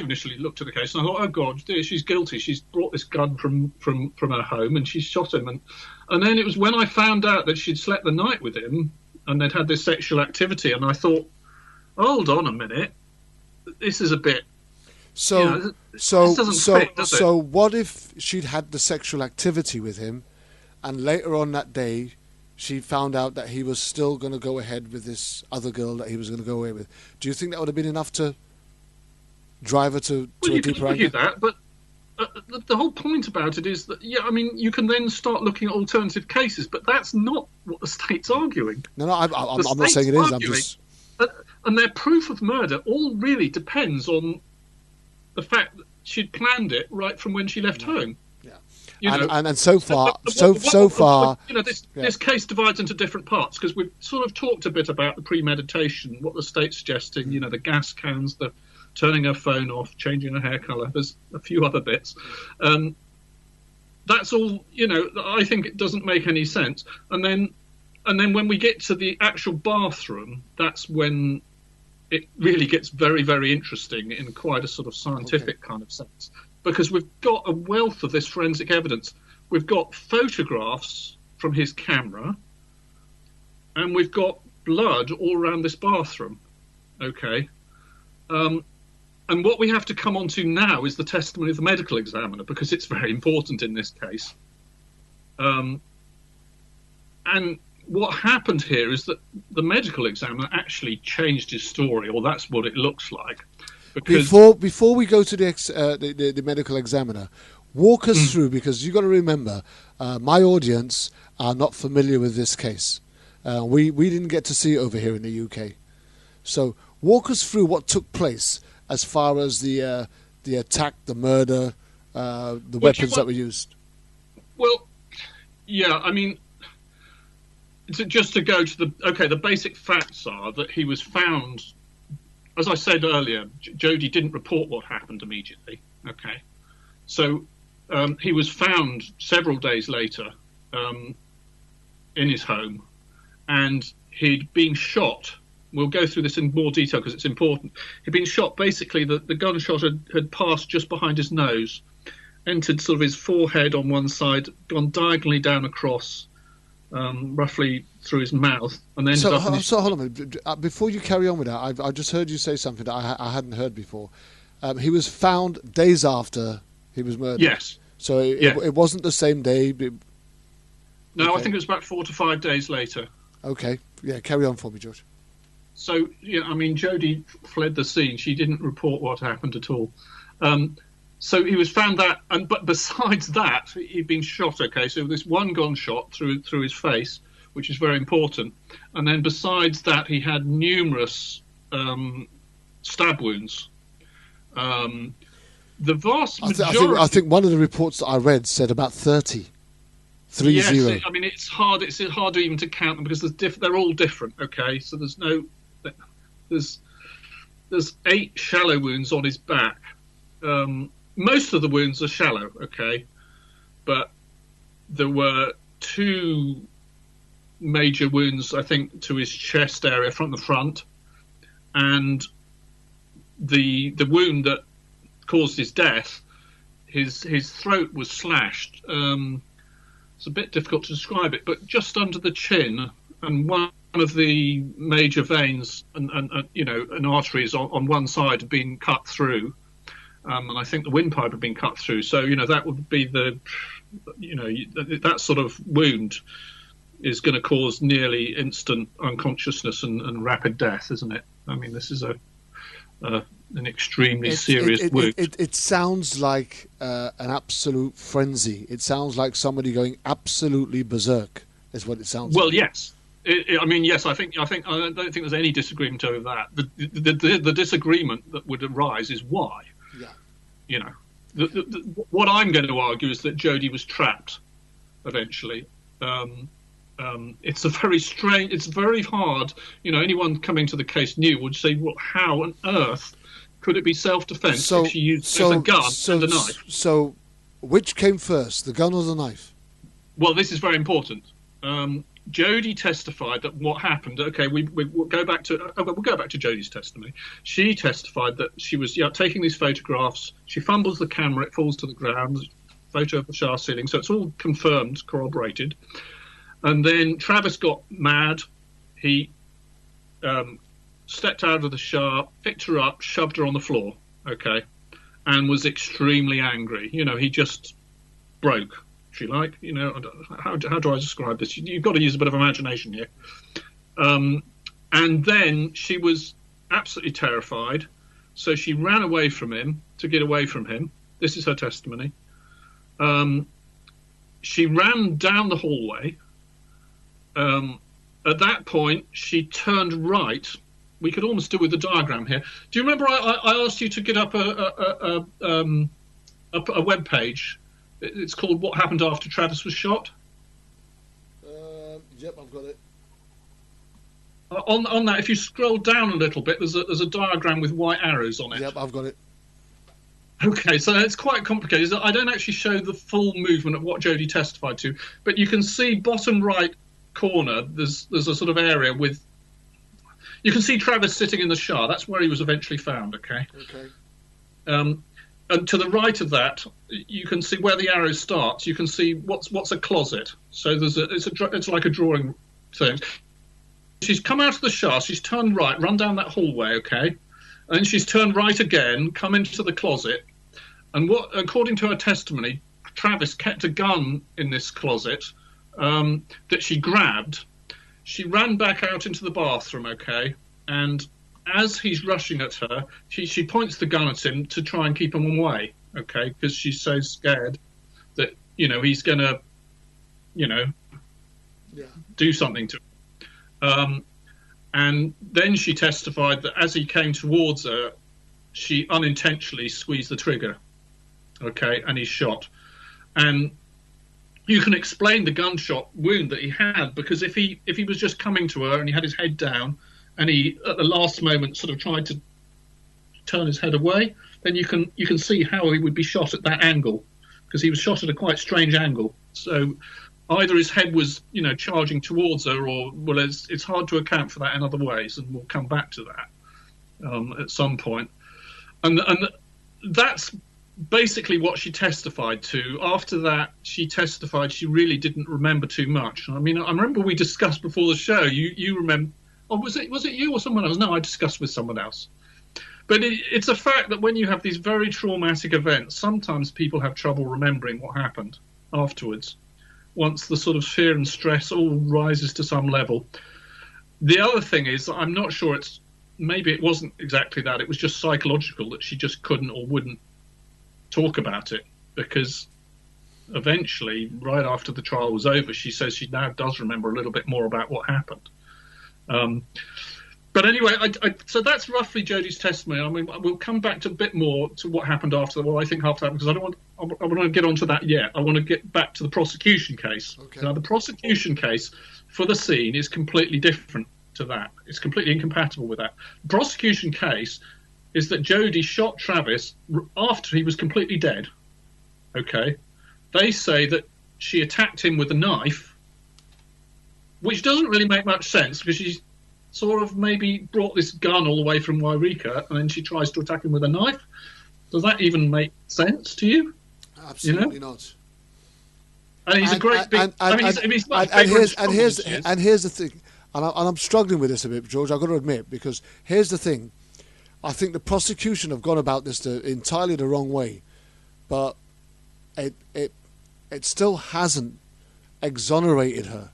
S8: initially looked at the case and I thought, oh God, she's guilty. She's brought this gun from her home and she's shot him. And then it was when I found out that she'd slept the night with him and they'd had this sexual activity, and I thought, hold on a minute, this is a bit.
S3: So what if she'd had the sexual activity with him, and later on that day, she found out that he was still going to go ahead with this other girl that he was going to go away with? Do you think that would have been enough to drive her to a deeper anger?
S8: That, but the whole point about it is that, you can then start looking at alternative cases, but that's not what the state's arguing.
S3: No, I'm not saying it is. I'm just...
S8: And their proof of murder all really depends on the fact that she'd planned it right from when she left home.
S3: And so far,
S8: this case divides into different parts because we've sort of talked a bit about the premeditation, what the state's suggesting, the gas cans, the turning her phone off, changing her hair colour. There's a few other bits. That's all, I think it doesn't make any sense. And then when we get to the actual bathroom, that's when it really gets very, very interesting in quite a sort of scientific kind of sense. Because we've got a wealth of this forensic evidence. We've got photographs from his camera, and we've got blood all around this bathroom. Okay. And what we have to come on to now is the testimony of the medical examiner, because it's very important in this case. And what happened here is that the medical examiner actually changed his story, or that's what it looks like.
S3: Before we go to the medical examiner, walk us through, because you've got to remember, my audience are not familiar with this case. We didn't get to see it over here in the UK. So walk us through what took place as far as the attack, the murder, the weapons that were used.
S8: Well, yeah, I mean, just to go to the basic facts are that he was found. As I said earlier, Jodie didn't report what happened immediately. Okay, so he was found several days later in his home, and he'd been shot. We'll go through this in more detail because it's important. He'd been shot. Basically, the gunshot had passed just behind his nose, entered sort of his forehead on one side, gone diagonally down across, roughly through his mouth, and ended
S3: so,
S8: up in his...
S3: So hold on a minute. Before you carry on with that, I just heard you say something that I hadn't heard before. He was found days after he was murdered.
S8: Yes.
S3: So it wasn't the same day.
S8: No,
S3: okay.
S8: I think it was about 4 to 5 days later.
S3: Okay. Yeah, carry on for me, George.
S8: So, I mean, Jodie fled the scene. She didn't report what happened at all. So he was found that, but besides that, he'd been shot. Okay, so this one gunshot through his face, which is very important, and then besides that, he had numerous stab wounds. The vast majority.
S3: I think one of the reports that I read said about 30. 30.
S8: Yes, I mean it's hard even to count them because they're all different. Okay, so there's 8 shallow wounds on his back. Most of the wounds are shallow, okay, but there were 2 major wounds, I think, to his chest area from the front, and the wound that caused his death, his throat was slashed. It's a bit difficult to describe it, but just under the chin, and one of the major veins and arteries on one side had been cut through, and I think the windpipe had been cut through. So that would be that sort of wound is going to cause nearly instant unconsciousness and rapid death, isn't it? I mean, this is an extremely serious wound.
S3: It sounds like an absolute frenzy. It sounds like somebody going absolutely berserk, is what it sounds
S8: well,
S3: like.
S8: Yes. I mean, yes, I don't think there's any disagreement over that. The disagreement that would arise is why. Yeah. What I'm going to argue is that Jodie was trapped eventually. It's a very strange. It's very hard. Anyone coming to the case new would say, "Well, how on earth could it be self-defense if she used a gun and a knife?"
S3: So, which came first, the gun or the knife?
S8: Well, this is very important. Jodie testified that what happened. Okay, we'll go back to Jodie's testimony. She testified that she was taking these photographs. She fumbles the camera, it falls to the ground. Photo of the shower ceiling, so it's all confirmed, corroborated. And then Travis got mad. He stepped out of the shower, picked her up, shoved her on the floor, okay, and was extremely angry. He just broke, if you like. How do I describe this? You've got to use a bit of imagination here. And then she was absolutely terrified, so she ran away from him to get away from him. This is her testimony. She ran down the hallway. At that point, she turned right. We could almost do with the diagram here. Do you remember I asked you to get up a web page? It's called "What Happened After Travis Was Shot."
S3: Yep, I've got it.
S8: On that, if you scroll down a little bit, there's a diagram with white arrows on it.
S3: Yep, I've got it.
S8: Okay, so it's quite complicated. I don't actually show the full movement of what Jodie testified to, but you can see bottom right corner. There's a sort of area with. You can see Travis sitting in the shower. That's where he was eventually found. Okay. And to the right of that, you can see where the arrow starts. You can see what's a closet. So it's like a drawing thing. She's come out of the shower. She's turned right, run down that hallway. Okay. And then she's turned right again, come into the closet, and according to her testimony, Travis kept a gun in this closet that she grabbed. She ran back out into the bathroom, okay, and as he's rushing at her, she points the gun at him to try and keep him away, okay, because she's so scared that, he's going to, do something to him. And then she testified that as he came towards her, she unintentionally squeezed the trigger, okay, and he shot. And you can explain the gunshot wound that he had, because if he was just coming to her and he had his head down and he, at the last moment, sort of tried to turn his head away, then you can see how he would be shot at that angle, because he was shot at a quite strange angle. So either his head was, charging towards her, or it's hard to account for that in other ways, and we'll come back to that at some point. And that's basically what she testified to. After that, she testified she really didn't remember too much. I mean, I remember we discussed before the show. You remember? Oh, was it you or someone else? No, I discussed with someone else. But it's a fact that when you have these very traumatic events, sometimes people have trouble remembering what happened afterwards, once the sort of fear and stress all rises to some level. The other thing is that I'm not sure maybe it wasn't exactly that. It was just psychological, that she just couldn't or wouldn't talk about it, because eventually, right after the trial was over, she says she now does remember a little bit more about what happened. But anyway, so that's roughly Jodie's testimony. I mean, we'll come back to a bit more to what happened after. Well, I think after that, because I want to get onto that yet. I want to get back to the prosecution case.
S3: Okay.
S8: Now, the prosecution case for the scene is completely different to that. It's completely incompatible with that. The prosecution case is that Jodie shot Travis after he was completely dead. Okay. They say that she attacked him with a knife, which doesn't really make much sense, because she's sort of maybe brought this gun all the way from Wairika, and then she tries to attack him with a knife. Does that even make sense to you?
S3: Absolutely not.
S8: And he's a great big. He's much
S3: and
S8: bigger
S3: here's the thing, and I'm struggling with this a bit, George. I've got to admit, because here's the thing. I think the prosecution have gone about this entirely the wrong way, but it still hasn't exonerated her,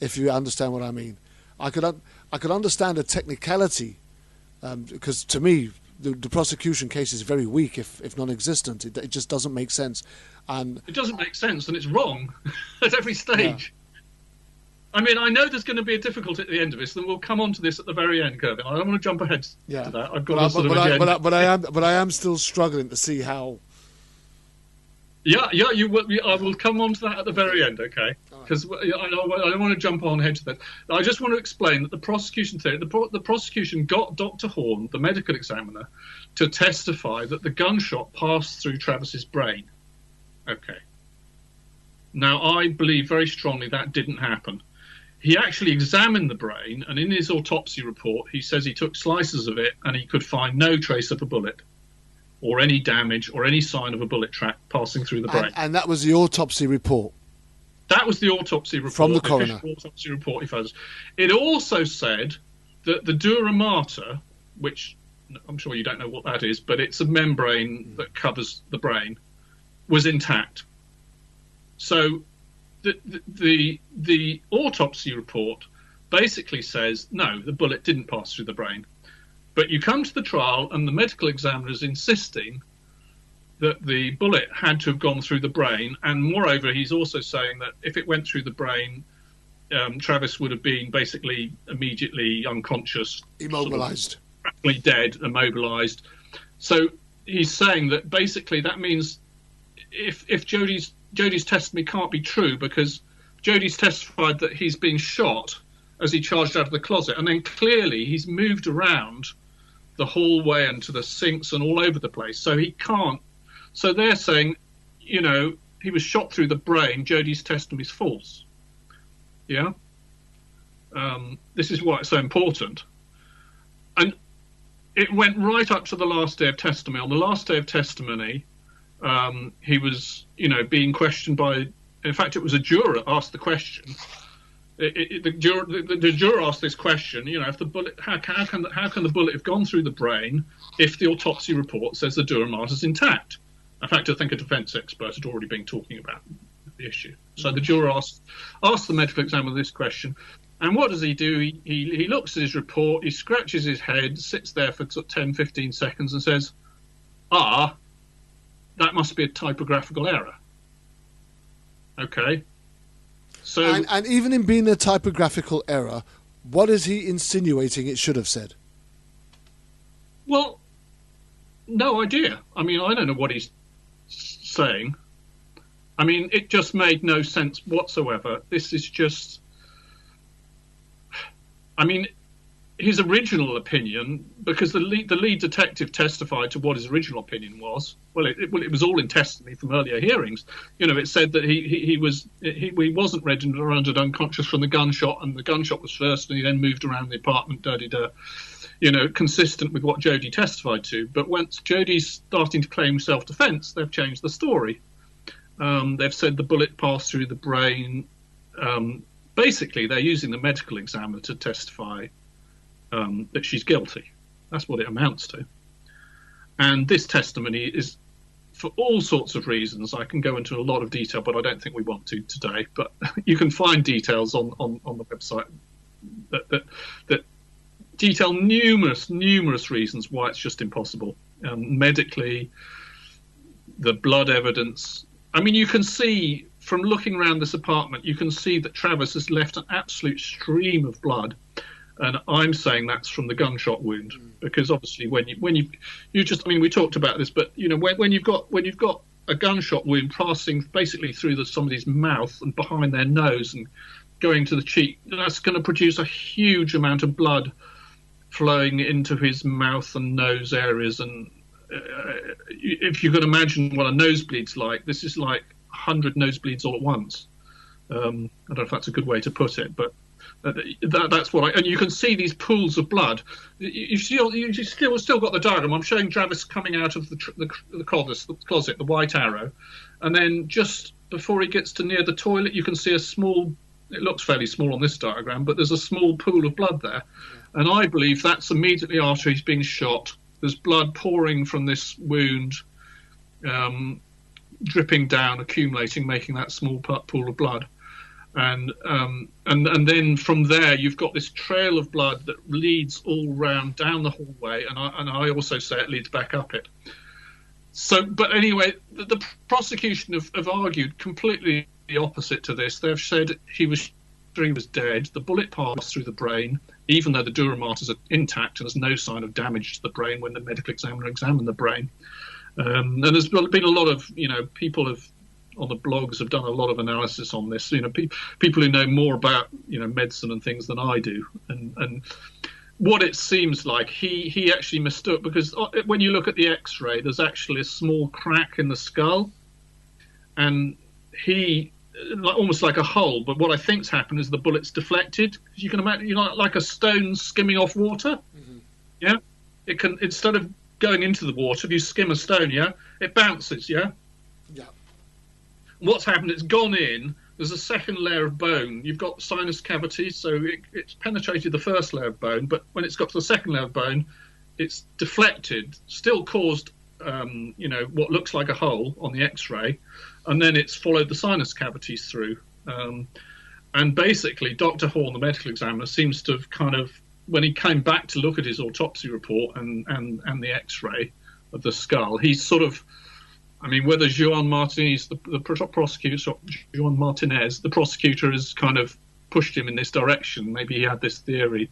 S3: if you understand what I mean. I could understand the technicality, because to me the prosecution case is very weak, if non-existent. It just doesn't make sense, and
S8: it doesn't make sense, and it's wrong at every stage. I mean, I know there's going to be a difficulty at the end of this, and we'll come on to this at the very end, Gervin. I don't want to jump ahead to that. I've got
S3: but I am still struggling to see how.
S8: Yeah, you will. I will come on to that at the very end, okay? Because I don't want to jump on ahead to that. I just want to explain that the prosecution theory, the prosecution got Dr. Horn, the medical examiner, to testify that the gunshot passed through Travis's brain. Okay. Now, I believe very strongly that didn't happen. He actually examined the brain, and in his autopsy report, he says he took slices of it and he could find no trace of a bullet, or any damage, or any sign of a bullet track passing through the brain.
S3: And that was the autopsy report?
S8: That was the autopsy report.
S3: From the coroner.
S8: The autopsy report, it also said that the dura mater, which I'm sure you don't know what that is, but it's a membrane that covers the brain, was intact. So the autopsy report basically says, no, the bullet didn't pass through the brain. But you come to the trial and the medical examiner is insisting that the bullet had to have gone through the brain. And moreover, he's also saying that if it went through the brain, Travis would have been basically immediately unconscious.
S3: Immobilized.
S8: Sort of practically dead, immobilized. So he's saying that basically that means if Jodie's testimony can't be true, because Jodie's testified that he's been shot as he charged out of the closet, and then clearly he's moved around the hallway and to the sinks and all over the place, so he can't. So they're saying, he was shot through the brain. Jodie's testimony is false. Yeah. This is why it's so important. And it went right up to the last day of testimony. On the last day of testimony, he was, being questioned by. In fact, it was a juror asked the question. The juror asked this question. If the bullet, how can the bullet have gone through the brain if the autopsy report says the dura mater is intact? In fact, I think a defence expert had already been talking about the issue. So the juror asked the medical examiner this question, and what does he do? He looks at his report, he scratches his head, sits there for 10, 15 seconds, and says, that must be a typographical error. Okay. So,
S3: and even in being a typographical error, what is he insinuating it should have said?
S8: Well, no idea. I mean, I don't know what he's saying. I mean, it just made no sense whatsoever. This is just... I mean, his original opinion, because the lead detective testified to what his original opinion was. Well, it was all in testimony from earlier hearings. It said that he wasn't rendered unconscious from the gunshot, and the gunshot was first, and he then moved around the apartment, consistent with what Jodie testified to. But once Jodie's starting to claim self-defence, they've changed the story. They've said the bullet passed through the brain. Basically, they're using the medical examiner to testify that she's guilty. That's what it amounts to. And this testimony is, for all sorts of reasons, I can go into a lot of detail, but I don't think we want to today. But you can find details on the website that detail numerous reasons why it's just impossible. Medically, the blood evidence. I mean, you can see from looking around this apartment, you can see that Travis has left an absolute stream of blood. And I'm saying that's from the gunshot wound, because obviously when you just, I mean, we talked about this, but when you've got a gunshot wound passing basically through somebody's mouth and behind their nose and going to the cheek, that's going to produce a huge amount of blood flowing into his mouth and nose areas. And if you can imagine what a nosebleed's like, this is like 100 nosebleeds all at once. I don't know if that's a good way to put it, but that's what and you can see these pools of blood. You still got the diagram. I'm showing Travis coming out of the closet, the white arrow, and then just before he gets to near the toilet, you can see a small. It looks fairly small on this diagram, but there's a small pool of blood there, and I believe that's immediately after he's been shot. There's blood pouring from this wound, dripping down, accumulating, making that small pool of blood. And then from there you've got this trail of blood that leads all round down the hallway, and I also say it leads back up it. So, but anyway, the prosecution have argued completely the opposite to this. They've said he was dead. The bullet passed through the brain, even though the dura maters are intact and there's no sign of damage to the brain when the medical examiner examined the brain. And there's been a lot of people on the blogs have done a lot of analysis on this. People who know more about medicine and things than I do, and what it seems like he actually mistook, because when you look at the X-ray, there's actually a small crack in the skull, and he almost like a hole. But what I think's happened is the bullet's deflected. You can imagine, like a stone skimming off water. Mm-hmm. Yeah, it can, instead of going into the water, if you skim a stone, it bounces. Yeah. What's happened, it's gone in, there's a second layer of bone. You've got sinus cavities, so it's penetrated the first layer of bone, but when it's got to the second layer of bone, it's deflected, still caused, what looks like a hole on the X-ray, and then it's followed the sinus cavities through. And basically, Dr. Horn, the medical examiner, seems to have kind of, when he came back to look at his autopsy report and the X-ray of the skull, he's sort of, I mean, whether Juan Martinez, the prosecutor, Juan Martinez, the prosecutor, has kind of pushed him in this direction. Maybe he had this theory,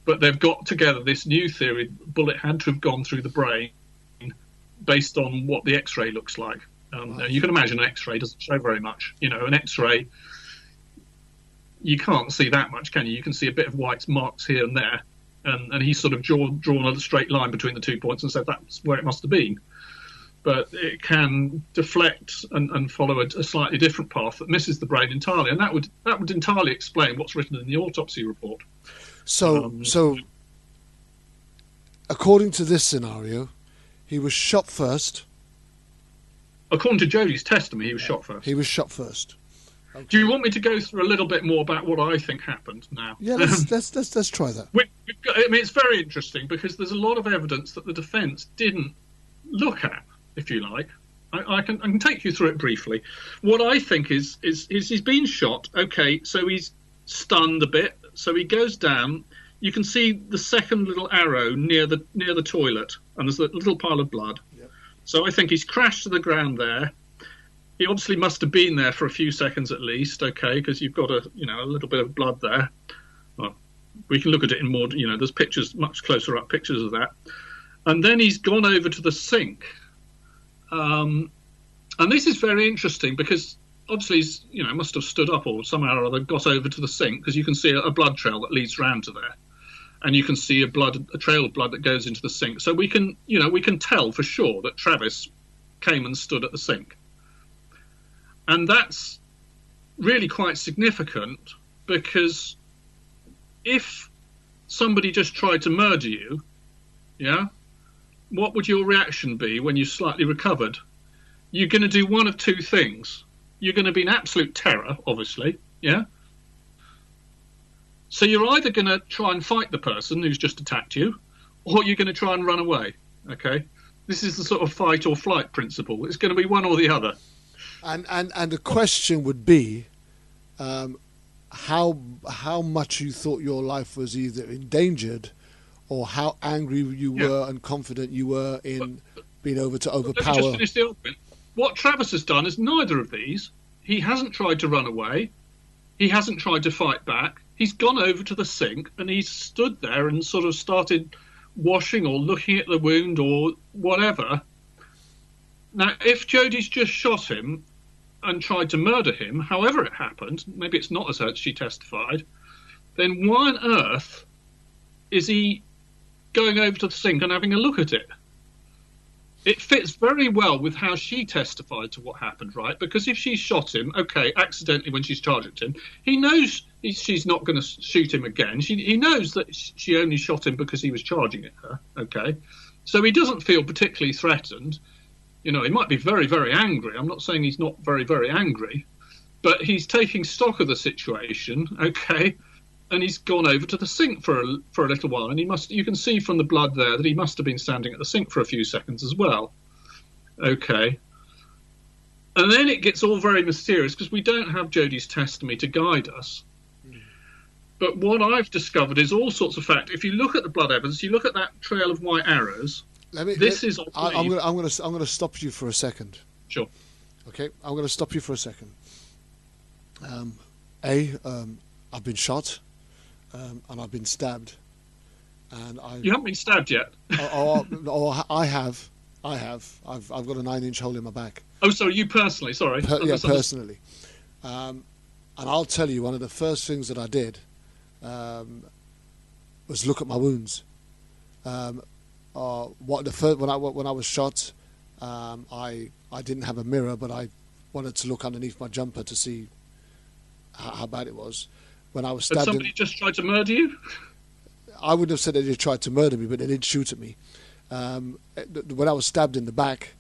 S8: but they've got together this new theory: the bullet had to have gone through the brain, based on what the X-ray looks like. You can imagine an X-ray doesn't show very much. An X-ray, you can't see that much, can you? You can see a bit of white marks here and there, and he's sort of drawn a straight line between the 2 points and said that's where it must have been. But it can deflect and follow a slightly different path that misses the brain entirely, and that would entirely explain what's written in the autopsy report.
S3: So, according to this scenario, he was shot first.
S8: According to Jodie's testimony, he was shot first.
S3: He was shot first. Okay.
S8: Do you want me to go through a little bit more about what I think happened now?
S3: Yeah, let's try that.
S8: It's very interesting because there's a lot of evidence that the defence didn't look at, if you like. I can take you through it briefly. What I think is he's been shot. Okay, so he's stunned a bit. So he goes down. You can see the second little arrow near the toilet, and there's a little pile of blood. Yep. So I think he's crashed to the ground there. He obviously must have been there for a few seconds at least. Okay, because you've got a little bit of blood there. Well, we can look at it in more. There's pictures, much closer up pictures of that. And then he's gone over to the sink. And this is very interesting because obviously he's, must have stood up or somehow or other got over to the sink, because you can see a blood trail that leads round to there. and you can see a trail of blood that goes into the sink. So we can tell for sure that Travis came and stood at the sink. And that's really quite significant, because if somebody just tried to murder you, yeah, what would your reaction be when you slightly recovered? You're going to do one of two things. You're going to be in absolute terror, obviously, yeah? So you're either going to try and fight the person who's just attacked you, or you're going to try and run away, okay? This is the sort of fight or flight principle. It's going to be one or the other.
S3: And the question would be, how much you thought your life was either endangered, or how angry you were and confident you were in being able to overpower.
S8: Let me just finish the argument. What Travis has done is neither of these. He hasn't tried to run away. He hasn't tried to fight back. He's gone over to the sink and he's stood there and sort of started washing or looking at the wound or whatever. Now, if Jodie's just shot him and tried to murder him, however it happened, maybe it's not as she testified, then why on earth is he going over to the sink and having a look at it? It fits very well with how she testified to what happened, right? Because if she shot him, okay, accidentally when she's charged at him, he knows she's not going to shoot him again. He knows that she only shot him because he was charging at her, okay? So he doesn't feel particularly threatened. You know, he might be very, very angry. I'm not saying he's not very, very angry, but he's taking stock of the situation, okay? And he's gone over to the sink for a little while, and you can see from the blood there that he must have been standing at the sink for a few seconds as well. Okay. And then it gets all very mysterious because we don't have Jodie's testimony to guide us. But what I've discovered is all sorts of fact. If you look at the blood evidence, you look at that trail of white arrows. I'm going
S3: to stop you for a second.
S8: Sure.
S3: Okay, I'm going to stop you for a second. I've been shot. And I've been stabbed. You haven't been stabbed yet. I have. I've got a 9-inch hole in my back.
S8: Oh, sorry, you personally? Sorry.
S3: Personally. And I'll tell you, one of the first things that I did was look at my wounds. When I was shot, I didn't have a mirror, but I wanted to look underneath my jumper to see how bad it was. When I was stabbed,
S8: somebody just tried to murder you?
S3: I wouldn't have said that they tried to murder me, but they did shoot at me. When I was stabbed in the back,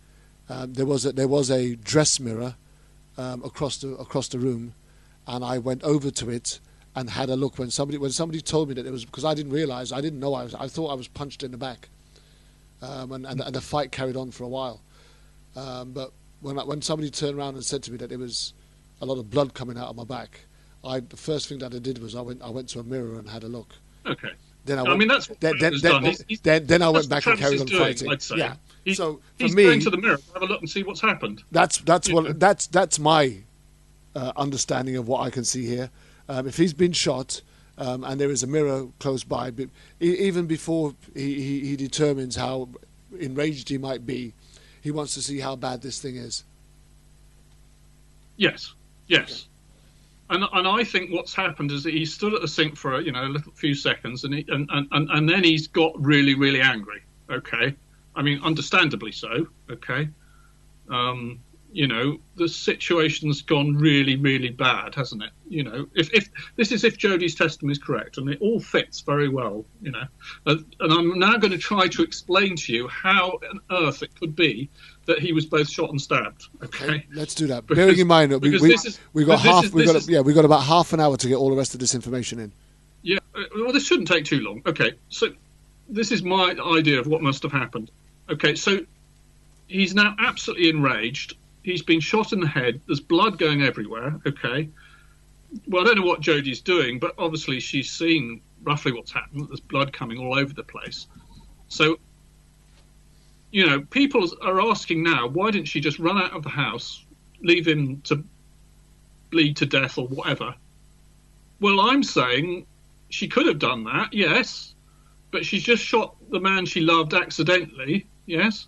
S3: there was a dress mirror across the room, and I went over to it and had a look. When somebody told me that it was, because I didn't know I thought I was punched in the back, and the fight carried on for a while. But when somebody turned around and said to me that there was a lot of blood coming out of my back, the first thing that I did was I went to a mirror and had a look.
S8: Okay.
S3: Then I
S8: went
S3: back and carried on fighting.
S8: I'd say.
S3: Yeah. So for
S8: he's
S3: me,
S8: going to the mirror to have a look and see what's happened.
S3: That's my understanding of what I can see here. If he's been shot and there is a mirror close by, even before he determines how enraged he might be, he wants to see how bad this thing is.
S8: Yes. Okay. And I think what's happened is that he stood at the sink for a few seconds, and then he's got really, really angry. Okay, I mean, understandably so. Okay, the situation's gone really, really bad, hasn't it? If Jodie's testimony is correct, and it all fits very well, and I'm now going to try to explain to you how on earth it could be that he was both shot and stabbed. Okay,
S3: let's do that. Bearing in mind that we got about half an hour to get all the rest of this information in.
S8: Yeah, well, this shouldn't take too long. Okay, so this is my idea of what must have happened. Okay, so he's now absolutely enraged. He's been shot in the head. There's blood going everywhere. Okay, well, I don't know what Jodie's doing, but obviously she's seen roughly what's happened. There's blood coming all over the place. So, people are asking now, why didn't she just run out of the house, leave him to bleed to death or whatever? Well, I'm saying she could have done that, yes, but she's just shot the man she loved accidentally, yes.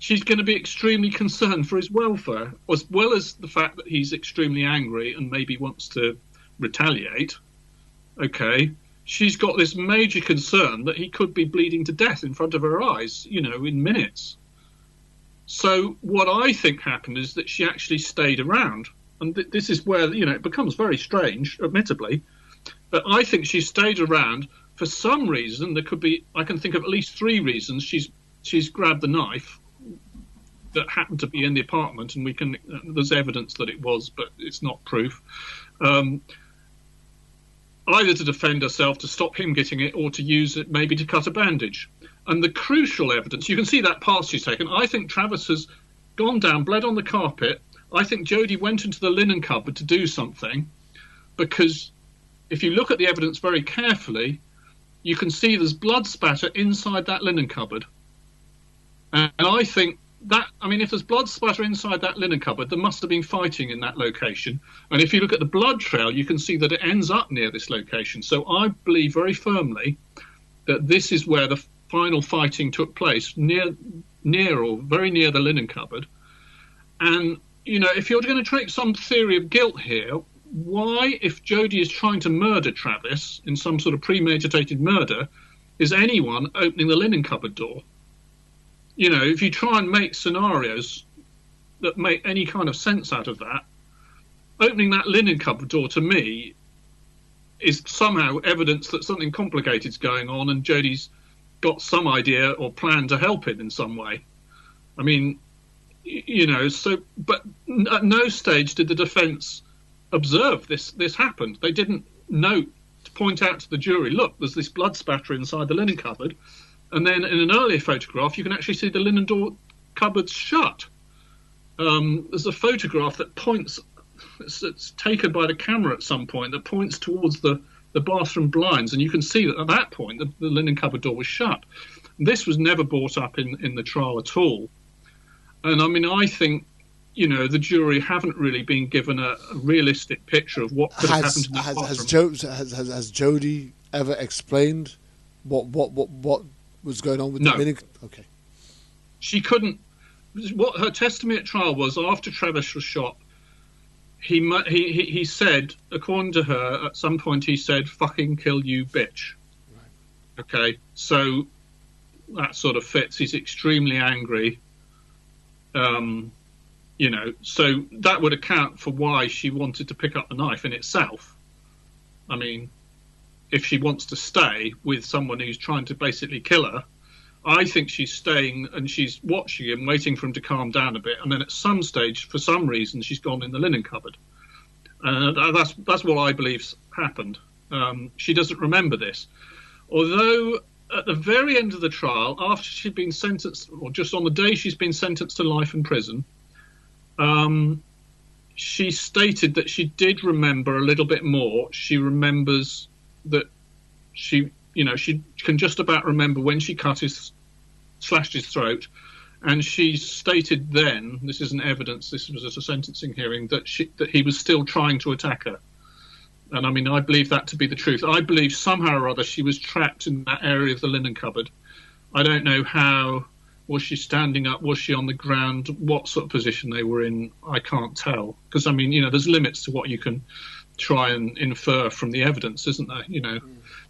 S8: She's going to be extremely concerned for his welfare, as well as the fact that he's extremely angry and maybe wants to retaliate. Okay, she's got this major concern that he could be bleeding to death in front of her eyes, in minutes. So what I think happened is that she actually stayed around. And this is where, it becomes very strange, admittedly. But I think she stayed around for some reason. I can think of at least 3 reasons. She's grabbed the knife that happened to be in the apartment, and there's evidence that it was, but it's not proof. Either to defend herself, to stop him getting it, or to use it maybe to cut a bandage. And the crucial evidence, you can see that path she's taken. I think Travis has gone down, bled on the carpet. I think Jodie went into the linen cupboard to do something, because if you look at the evidence very carefully, you can see there's blood spatter inside that linen cupboard. And I think if there's blood spatter inside that linen cupboard, there must have been fighting in that location. And if you look at the blood trail, you can see that it ends up near this location. So I believe very firmly that this is where the final fighting took place, near or very near the linen cupboard. And, if you're going to take some theory of guilt here, why, if Jodie is trying to murder Travis in some sort of premeditated murder, is anyone opening the linen cupboard door? If you try and make scenarios that make any kind of sense out of that, opening that linen cupboard door, to me, is somehow evidence that something complicated is going on and Jodie's got some idea or plan to help him in some way. But at no stage did the defence observe this happened. They didn't point out to the jury, look, there's this blood spatter inside the linen cupboard. And then in an earlier photograph, you can actually see the linen door cupboard's shut. There's a photograph that points, it's taken by the camera at some point, that points towards the bathroom blinds. And you can see that at that point, the linen cupboard door was shut. This was never brought up in the trial at all. And I think, the jury haven't really been given a realistic picture of what could have happened in that bathroom.
S3: Has Jodie ever explained what was going on with the linen? Okay.
S8: She couldn't. What her testimony at trial was, after Travis was shot, he said, according to her, at some point he said, "Fucking kill you, bitch." Right. Okay, so that sort of fits. He's extremely angry. So that would account for why she wanted to pick up the knife in itself. If she wants to stay with someone who's trying to basically kill her, I think she's staying and she's watching him, waiting for him to calm down a bit. And then at some stage, for some reason, she's gone in the linen cupboard. That's what I believe's happened. She doesn't remember this. Although at the very end of the trial, after she'd been sentenced, or just on the day she's been sentenced to life in prison, she stated that she did remember a little bit more. She remembers that she can just about remember when she slashed his throat, and she stated then, this isn't evidence, this was at a sentencing hearing, that he was still trying to attack her. And I believe that to be the truth. I believe somehow or other she was trapped in that area of the linen cupboard. I don't know how. Was she standing up? Was she on the ground? What sort of position they were in? I can't tell. Because, there's limits to what you can try and infer from the evidence, isn't there?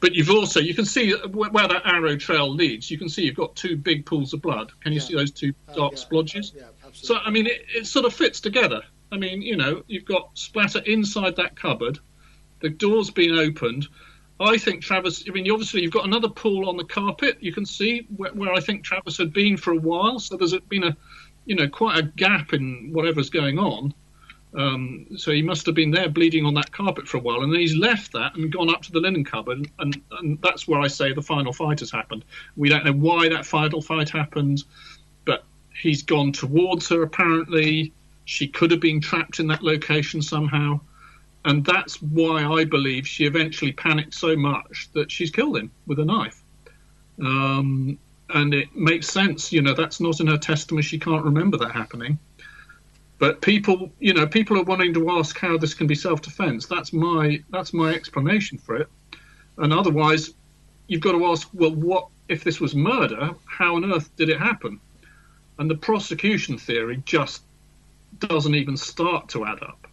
S8: But you can see where that arrow trail leads. You can see you've got 2 big pools of blood. Can you see those 2 dark splodges?
S3: Yeah, absolutely.
S8: So, it sort of fits together. You've got splatter inside that cupboard. The door's been opened. I think Travis, obviously you've got another pool on the carpet. You can see where I think Travis had been for a while. So there's been quite a gap in whatever's going on. So he must have been there bleeding on that carpet for a while. And then he's left that and gone up to the linen cupboard. And that's where I say the final fight has happened. We don't know why that final fight happened, but he's gone towards her apparently. She could have been trapped in that location somehow. And that's why I believe she eventually panicked so much that she's killed him with a knife. And it makes sense. That's not in her testimony. She can't remember that happening. But people are wanting to ask how this can be self-defense. That's my explanation for it. And otherwise, you've got to ask, well, what if this was murder? How on earth did it happen? And the prosecution theory just doesn't even start to add up.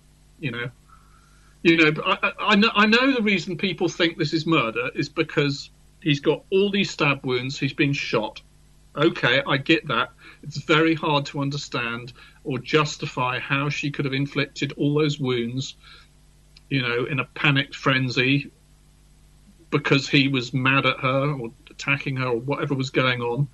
S8: You know, but I know the reason people think this is murder is because he's got all these stab wounds. He's been shot. Okay, I get that. It's very hard to understand or justify how she could have inflicted all those wounds, you know, in a panicked frenzy because he was mad at her or attacking her or whatever was going on.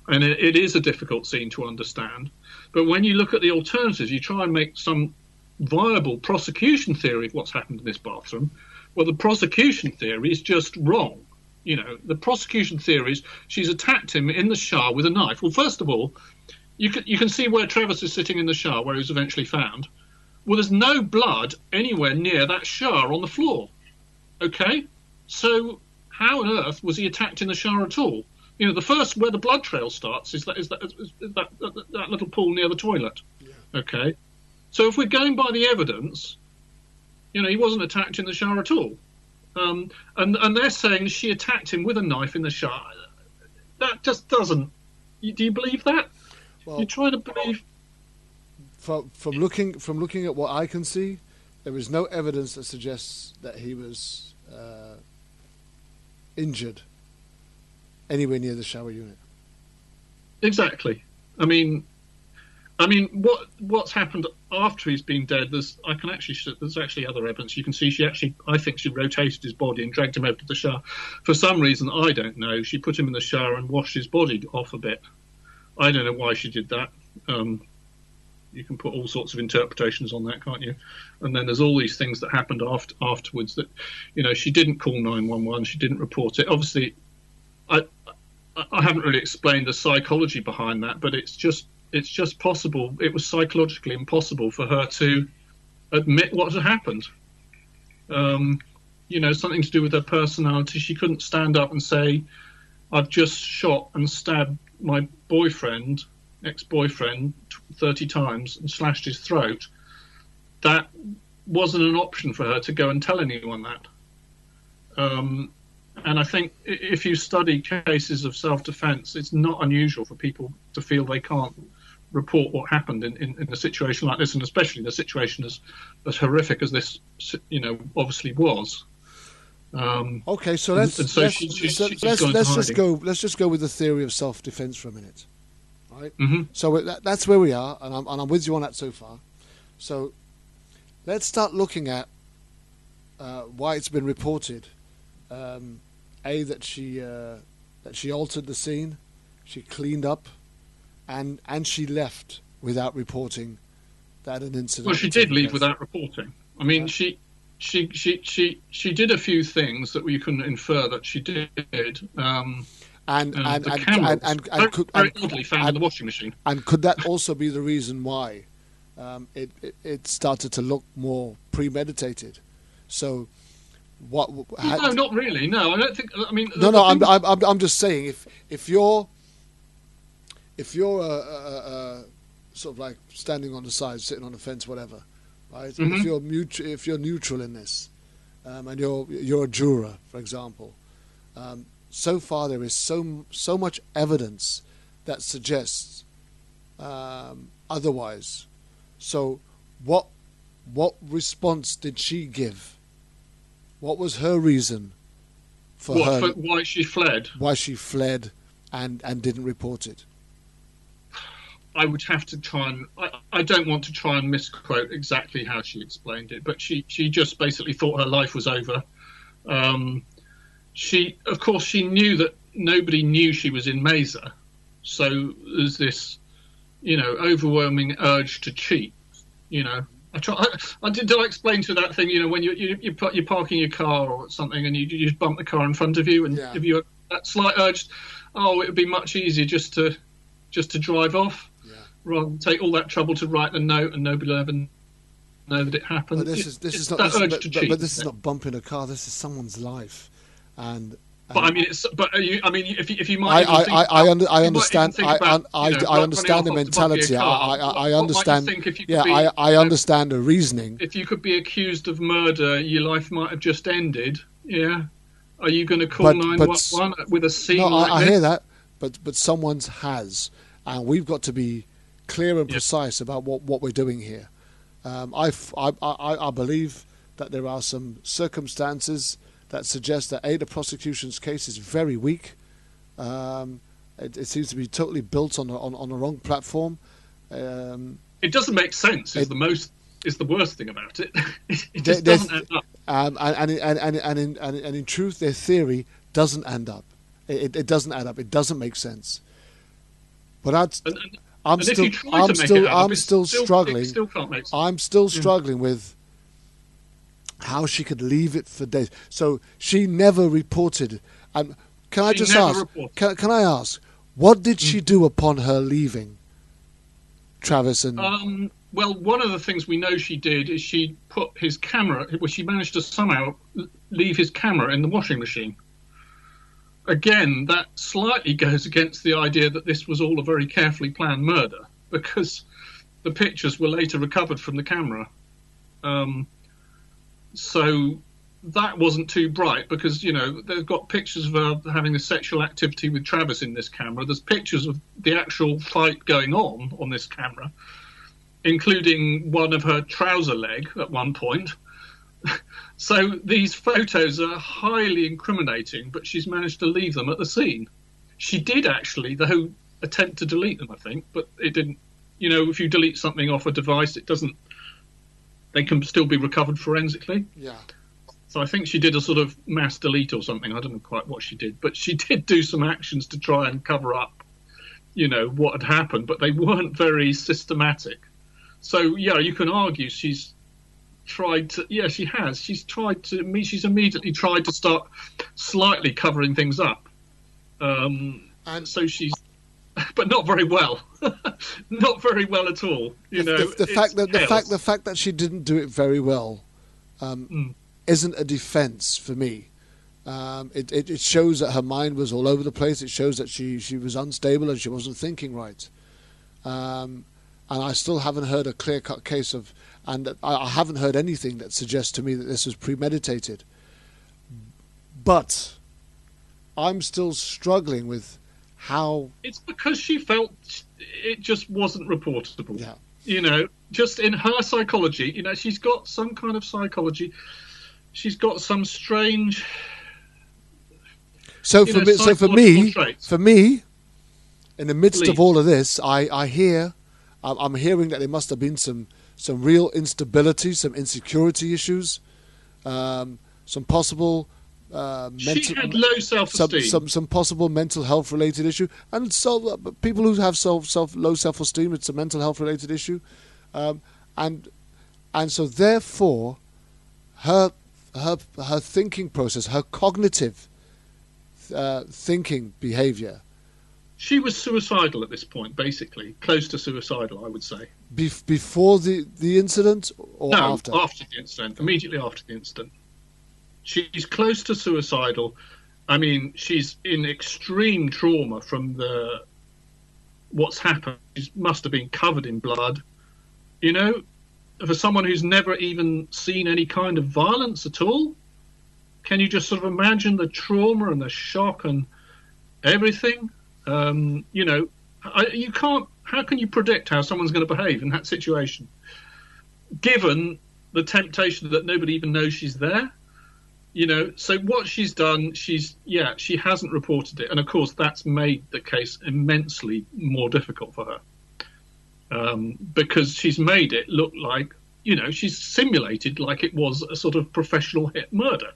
S8: And it is a difficult scene to understand. But when you look at the alternatives, you try and make some viable prosecution theory of what's happened in this bathroom. Well, the prosecution theory is just wrong. You know, the prosecution theory is she's attacked him in the shower with a knife. Well, first of all, you can see where Travis is sitting in the shower, where he was eventually found. Well, there's no blood anywhere near that shower on the floor. Okay, so how on earth was he attacked in the shower at all? You know, the first where the blood trail starts is that little pool near the toilet. Yeah. Okay, so if we're going by the evidence, you know, he wasn't attacked in the shower at all. And they're saying she attacked him with a knife in the shower. That just doesn't. Do you believe that?
S3: Well,
S8: you try to believe.
S3: From looking at what I can see, there is no evidence that suggests that he was injured anywhere near the shower unit.
S8: Exactly. I mean, what's happened after he's been dead? There's actually other evidence. You can see I think she rotated his body and dragged him over to the shower. For some reason, I don't know, she put him in the shower and washed his body off a bit. I don't know why she did that. You can put all sorts of interpretations on that, can't you? And then there's all these things that happened afterwards that, you know, she didn't call 911, she didn't report it. Obviously, I haven't really explained the psychology behind that, but it's just possible. It was psychologically impossible for her to admit what had happened. You know, something to do with her personality. She couldn't stand up and say, I've just shot and stabbed my ex-boyfriend 30 times and slashed his throat. That wasn't an option for her to go and tell anyone that. And I think if you study cases of self-defense, it's not unusual for people to feel they can't report what happened in a situation like this, and especially in a situation as horrific as this, you know, obviously was.
S3: Okay, so let's just go with the theory of self-defense for a minute, right? Mm-hmm. So that's where we are, and I'm with you on that so far. So let's start looking at why it's been reported. That she altered the scene, she cleaned up, and she left without reporting that an incident.
S8: Well, she did leave without reporting. I mean, she did a few things that we couldn't infer that she did. And the cameras very oddly found in the washing machine. And
S3: could that also be the reason why it started to look more premeditated? So.
S8: No, not really. No, I don't think. I mean,
S3: I'm just saying if you're sort of like standing on the side, sitting on the fence, whatever, right? Mm-hmm. If you're neutral in this, and you're a juror, for example, so far there is so much evidence that suggests otherwise. So, what response did she give? What was her reason for
S8: why she fled?
S3: Why she fled and didn't report it?
S8: I would have to try and... I don't want to try and misquote exactly how she explained it, but she just basically thought her life was over. She knew that nobody knew she was in Mesa, so there's this, you know, overwhelming urge to cheat, you know. Did I explain to that thing, you know, when you're parking your car or something and you just bump the car in front of you, and if you have that slight urge, it would be much easier just to drive off, rather than take all that trouble to write the note and nobody will ever know that it happened.
S3: But this is not bumping a car. This is someone's life, and.
S8: But I mean, if you might,
S3: I understand. I understand the mentality. I understand. I understand the reasoning.
S8: If you could be accused of murder, your life might have just ended. Yeah. Are you going to call 911 with a scene like
S3: this? I hear that, but someone's has, and we've got to be clear and precise about what we're doing here. I believe that there are some circumstances that suggest that the prosecution's case is very weak. It seems to be totally built on the wrong platform.
S8: It doesn't make sense. Is the worst thing about it. It just doesn't add up.
S3: And in truth, their theory doesn't end up. It doesn't add up. It doesn't make sense. But I'm still struggling.
S8: Still can't make sense.
S3: I'm still struggling with how she could leave it for days. So she never reported. And can I just ask? Can I ask? What did she do upon her leaving, Travis? And
S8: well, one of the things we know she did is she put his camera. Well, she managed to somehow leave his camera in the washing machine. Again, that slightly goes against the idea that this was all a very carefully planned murder, because the pictures were later recovered from the camera. So that wasn't too bright, because, you know, they've got pictures of her having a sexual activity with Travis in this camera. There's pictures of the actual fight going on this camera, including one of her trouser leg at one point. So these photos are highly incriminating, but she's managed to leave them at the scene. She did actually, though, attempt to delete them, I think, but it didn't. You know, if you delete something off a device, it doesn't. They can still be recovered forensically.
S3: Yeah.
S8: So I think she did a sort of mass delete or something. I don't know quite what she did, but she did do some actions to try and cover up, you know, what had happened, but they weren't very systematic. So, yeah, you can argue she's tried to, yeah, she has. She's immediately tried to start slightly covering things up. And so she's, but not very well. Not very well at all. You know,
S3: the fact that she didn't do it very well isn't a defense for me. It shows that her mind was all over the place. It shows that she was unstable and she wasn't thinking right. And I still haven't heard a clear-cut case of, and I haven't heard anything that suggests to me that this was premeditated. But I'm still struggling with how... It's
S8: because she felt it just wasn't reportable.
S3: Yeah.
S8: You know, just in her psychology, you know, she's got some kind of psychology. She's got some strange...
S3: So for me, in the midst of all of this, I'm hearing that there must have been some real instability, some insecurity issues, some possible
S8: she had low self-esteem,
S3: some possible mental health related issue, and so people who have low self-esteem, it's a mental health related issue, and so therefore her thinking process, her cognitive thinking behavior.
S8: She was suicidal at this point, basically. Close to suicidal, I would say.
S3: Before the incident or after?
S8: No, after the incident. Immediately after the incident. She's close to suicidal. I mean, she's in extreme trauma from what's happened. She must have been covered in blood. You know, for someone who's never even seen any kind of violence at all, can you just sort of imagine the trauma and the shock and everything? You know, you can't. How can you predict how someone's going to behave in that situation, given the temptation that nobody even knows she's there? You know, so what she's done, she hasn't reported it, and of course that's made the case immensely more difficult for her, because she's made it look like, you know, she's simulated like it was a sort of professional hit murder.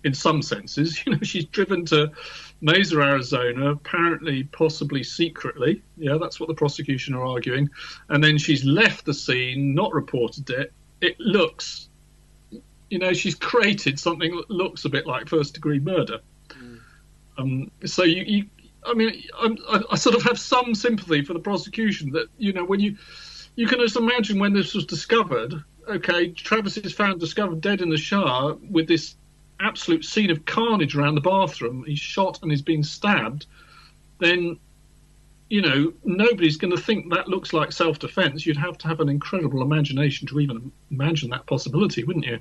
S8: In some senses, you know, she's driven to Mesa, Arizona, apparently, possibly secretly. Yeah, that's what the prosecution are arguing. And then she's left the scene, not reported it. It looks, you know, she's created something that looks a bit like first-degree murder. So I sort of have some sympathy for the prosecution that, you know, when you can just imagine when this was discovered. Okay, Travis is found discovered dead in the shower with this absolute scene of carnage around the bathroom. He's shot and he's been stabbed. Then, you know, nobody's going to think that looks like self-defense. You'd have to have an incredible imagination to even imagine that possibility, wouldn't you?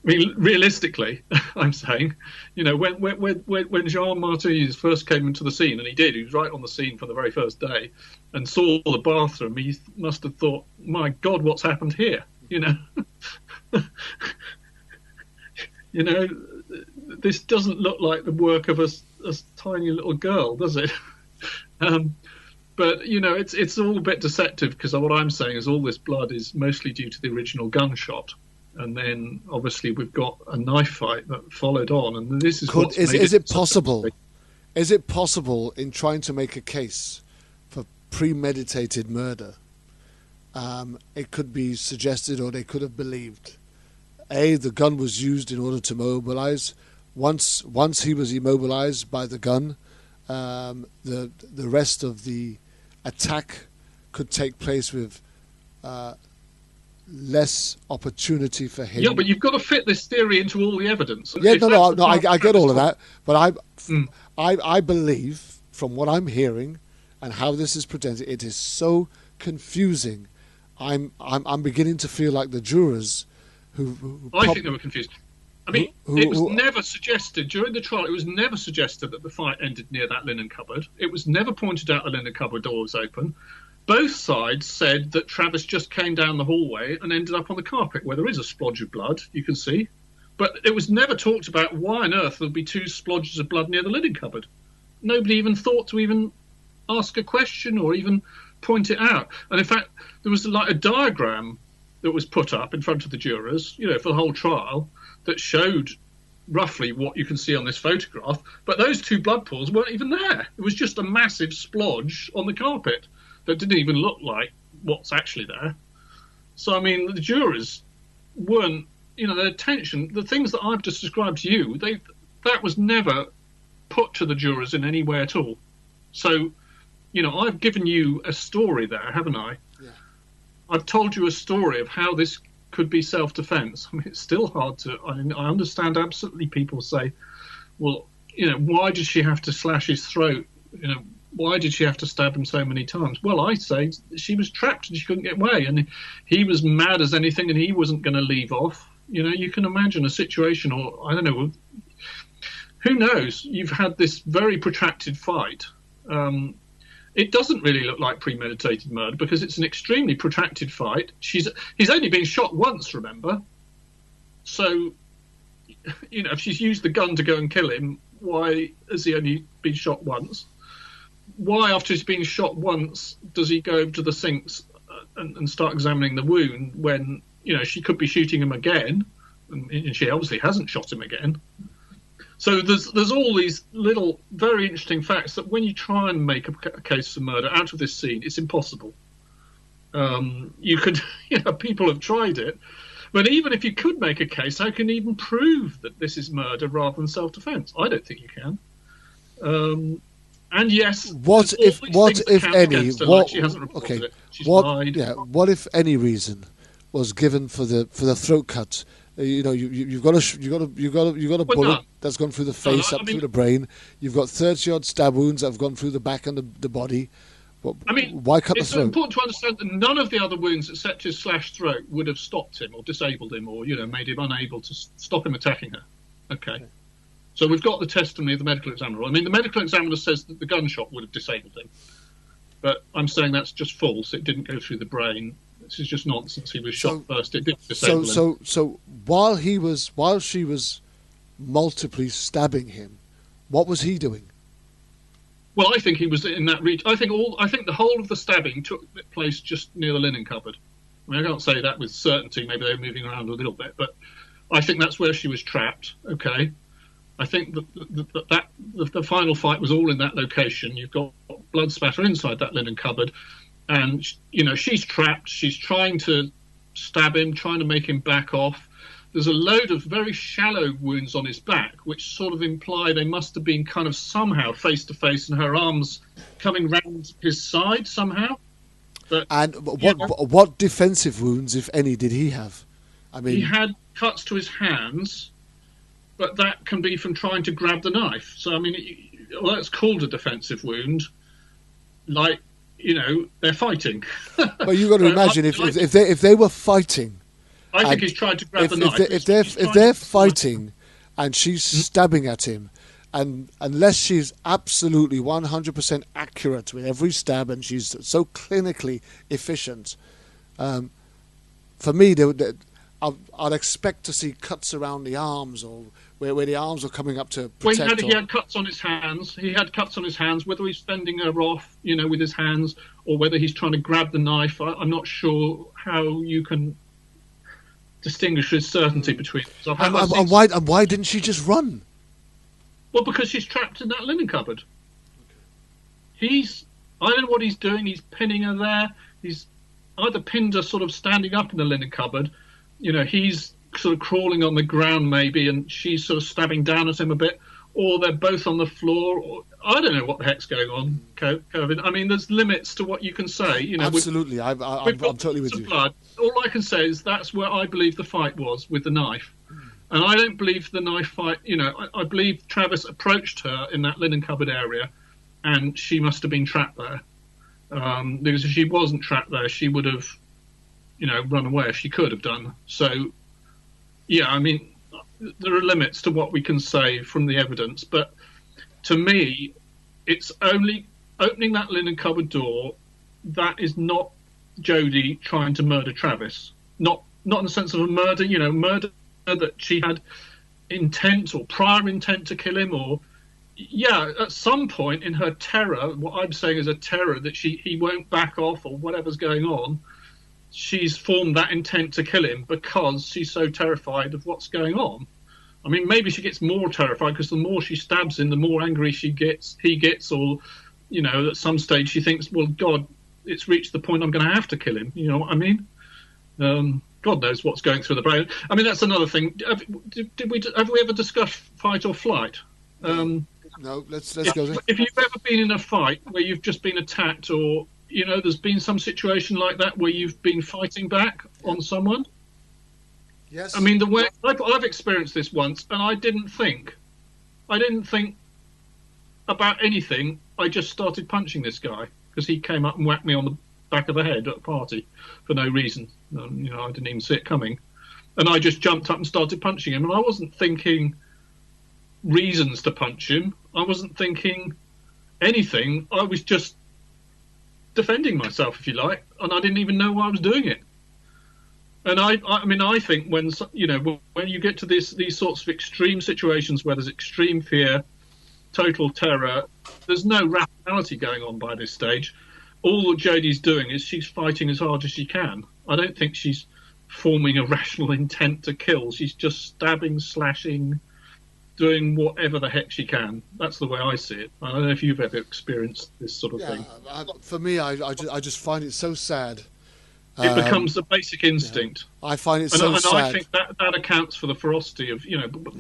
S8: mean, realistically, I'm saying, when Jean Martinez first came into the scene, and he was right on the scene from the very first day, and saw the bathroom, he must have thought, my God, what's happened here? This doesn't look like the work of a tiny little girl, does it? But it's all a bit deceptive, because what I'm saying is all this blood is mostly due to the original gunshot. And then, obviously, we've got a knife fight that followed on, and this is
S3: is it possible? Is it possible in trying to make a case for premeditated murder? It could be suggested, or they could have believed, the gun was used in order to mobilize. Once he was immobilized by the gun, the rest of the attack could take place with less opportunity for him.
S8: Yeah, but you've got to fit this theory into all the evidence.
S3: Yeah, no, I get all of that, but I believe, from what I'm hearing and how this is presented, it is so confusing. I'm beginning to feel like the jurors
S8: I think they were confused. I mean, it was never suggested during the trial. It was never suggested that the fight ended near that linen cupboard. It was never pointed out the linen cupboard door was open. Both sides said that Travis just came down the hallway and ended up on the carpet, where there is a splodge of blood, you can see. But it was never talked about why on earth there would be 2 splodges of blood near the linen cupboard. Nobody even thought to even ask a question or even point it out. And in fact, there was like a diagram that was put up in front of the jurors, for the whole trial, that showed roughly what you can see on this photograph. But those 2 blood pools weren't even there. It was just a massive splodge on the carpet that didn't even look like what's actually there. So, I mean, the jurors weren't, their attention, the things that I've just described to you, that was never put to the jurors in any way at all. So, I've given you a story there, haven't I? Yeah. I've told you a story of how this could be self-defense. I mean, it's still hard to, I understand absolutely people say, well, why did she have to slash his throat? Why did she have to stab him so many times? Well, I say she was trapped and she couldn't get away, and he was mad as anything, and he wasn't going to leave off. You can imagine a situation, or I don't know, who knows? You've had this very protracted fight. It doesn't really look like premeditated murder because it's an extremely protracted fight. He's only been shot once, remember? So, if she's used the gun to go and kill him, why has he only been shot once? Why, after he's been shot once, does he go over to the sinks and start examining the wound when, she could be shooting him again, and she obviously hasn't shot him again. So there's all these little very interesting facts that when you try and make a case for murder out of this scene, it's impossible. You could, people have tried it, but even if you could make a case, how can you even prove that this is murder rather than self-defense? I don't think you can. And yes,
S3: what if any? What if any reason was given for the throat cut? You've got a bullet that's gone through the face, through the brain. You've got 30-odd stab wounds that have gone through the back and the body. Why cut the throat? It's important to understand that none of the other wounds except his slashed throat would have stopped him or disabled him or made him unable to stop him attacking her. Okay. So we've got the testimony of the medical examiner. I mean, the medical examiner says that the gunshot would have disabled him. But I'm saying that's just false. It didn't go through the brain. This is just nonsense. He was shot first. It didn't disable him. So while she was multiply stabbing him, what was he doing?
S8: Well, I think he was in that region. I think the whole of the stabbing took place just near the linen cupboard. I mean, I can't say that with certainty. Maybe they were moving around a little bit, but I think that's where she was trapped. Okay. I think that the final fight was all in that location. You've got blood spatter inside that linen cupboard, and she's trapped. She's trying to stab him, trying to make him back off. There's a load of very shallow wounds on his back, which sort of imply they must have been kind of somehow face to face, and her arms coming round his side somehow. But, and what defensive wounds, if any, did he have? I mean, he had cuts to his hands. But that can be from trying to grab the knife. So, I mean, that's called a defensive wound. They're fighting. But you've got to imagine if they were fighting I think he's tried to grab the knife.
S3: If they're fighting and she's stabbing at him, and unless she's absolutely 100% accurate with every stab and she's so clinically efficient, for me, I'd expect to see cuts around the arms or where the arms are coming up to protect.
S8: He had cuts on his hands. He had cuts on his hands. Whether he's fending her off, with his hands, or whether he's trying to grab the knife, I'm not sure how you can distinguish with certainty between them.
S3: And why didn't she just run?
S8: Well, because she's trapped in that linen cupboard. I don't know what he's doing. He's pinning her there. He's either pinned her sort of standing up in the linen cupboard. He's sort of crawling on the ground maybe, and she's sort of stabbing down at him a bit, or they're both on the floor. Or, I don't know what the heck's going on, Kevin. I mean, there's limits to what you can say.
S3: Absolutely, I'm totally with you.
S8: Blood. All I can say is that's where I believe the fight was, with the knife. And I don't believe the knife fight, I believe Travis approached her in that linen cupboard area, and she must have been trapped there. Because if she wasn't trapped there, she would have, run away if she could have done. So, yeah, I mean, there are limits to what we can say from the evidence. But to me, it's only opening that linen cupboard door. That is not Jodie trying to murder Travis. Not in the sense of a murder, murder that she had intent or prior intent to kill him, or at some point in her terror, what I'm saying is a terror that he won't back off or whatever's going on, she's formed that intent to kill him because she's so terrified of what's going on. I mean, maybe she gets more terrified because the more she stabs him, the more angry he gets, or at some stage she thinks, well, God, it's reached the point I'm going to have to kill him. You know what I mean? God knows what's going through the brain. I mean, that's another thing. Have we ever discussed fight or flight?
S3: No, let's go there.
S8: If you've ever been in a fight where you've just been attacked, or there's been some situation like that where you've been fighting back on someone.
S3: Yes.
S8: I mean, the way I've experienced this once, and I didn't think about anything. I just started punching this guy because he came up and whacked me on the back of the head at a party for no reason. I didn't even see it coming, and I just jumped up and started punching him. And I wasn't thinking reasons to punch him. I wasn't thinking anything. I was just defending myself, if you like, and I didn't even know why I was doing it. And I think when you get to these sorts of extreme situations where there's extreme fear, total terror, there's no rationality going on by this stage. All that Jodie's doing is she's fighting as hard as she can. I don't think she's forming a rational intent to kill. She's just stabbing, slashing, doing whatever the heck she can. That's the way I see it. I don't know if you've ever experienced this sort of thing.
S3: For me, I just find it so sad.
S8: It becomes a basic instinct.
S3: Yeah. I find it so sad.
S8: And I think that accounts for the ferocity of,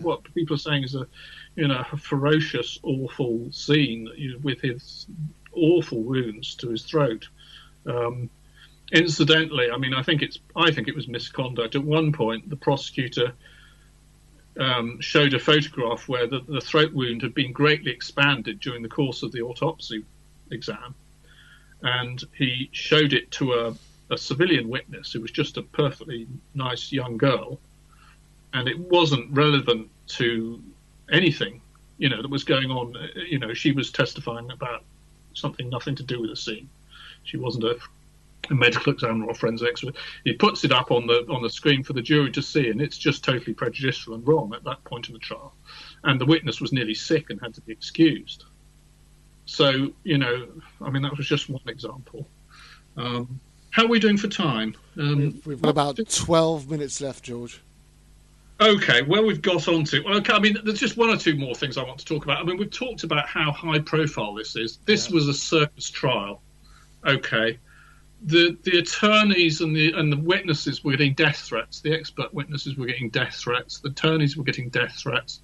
S8: what people are saying is a ferocious, awful scene with his awful wounds to his throat. Incidentally, I mean, I think it was misconduct. At one point, the prosecutor showed a photograph where the throat wound had been greatly expanded during the course of the autopsy exam, and he showed it to a civilian witness who was just a perfectly nice young girl, and it wasn't relevant to anything that was going on. She was testifying about nothing to do with the scene. She wasn't a medical examiner or forensic expert. He puts it up on the screen for the jury to see, and it's just totally prejudicial and wrong at that point in the trial. And the witness was nearly sick and had to be excused. So, I mean, that was just one example. How are we doing for time?
S3: We've got about 12 minutes left, George.
S8: Okay, well, we've got on to... Okay, I mean, there's just one or two more things I want to talk about. I mean, we've talked about how high profile this is. This was a circus trial. Okay. The attorneys and the witnesses were getting death threats. The expert witnesses were getting death threats. The attorneys were getting death threats.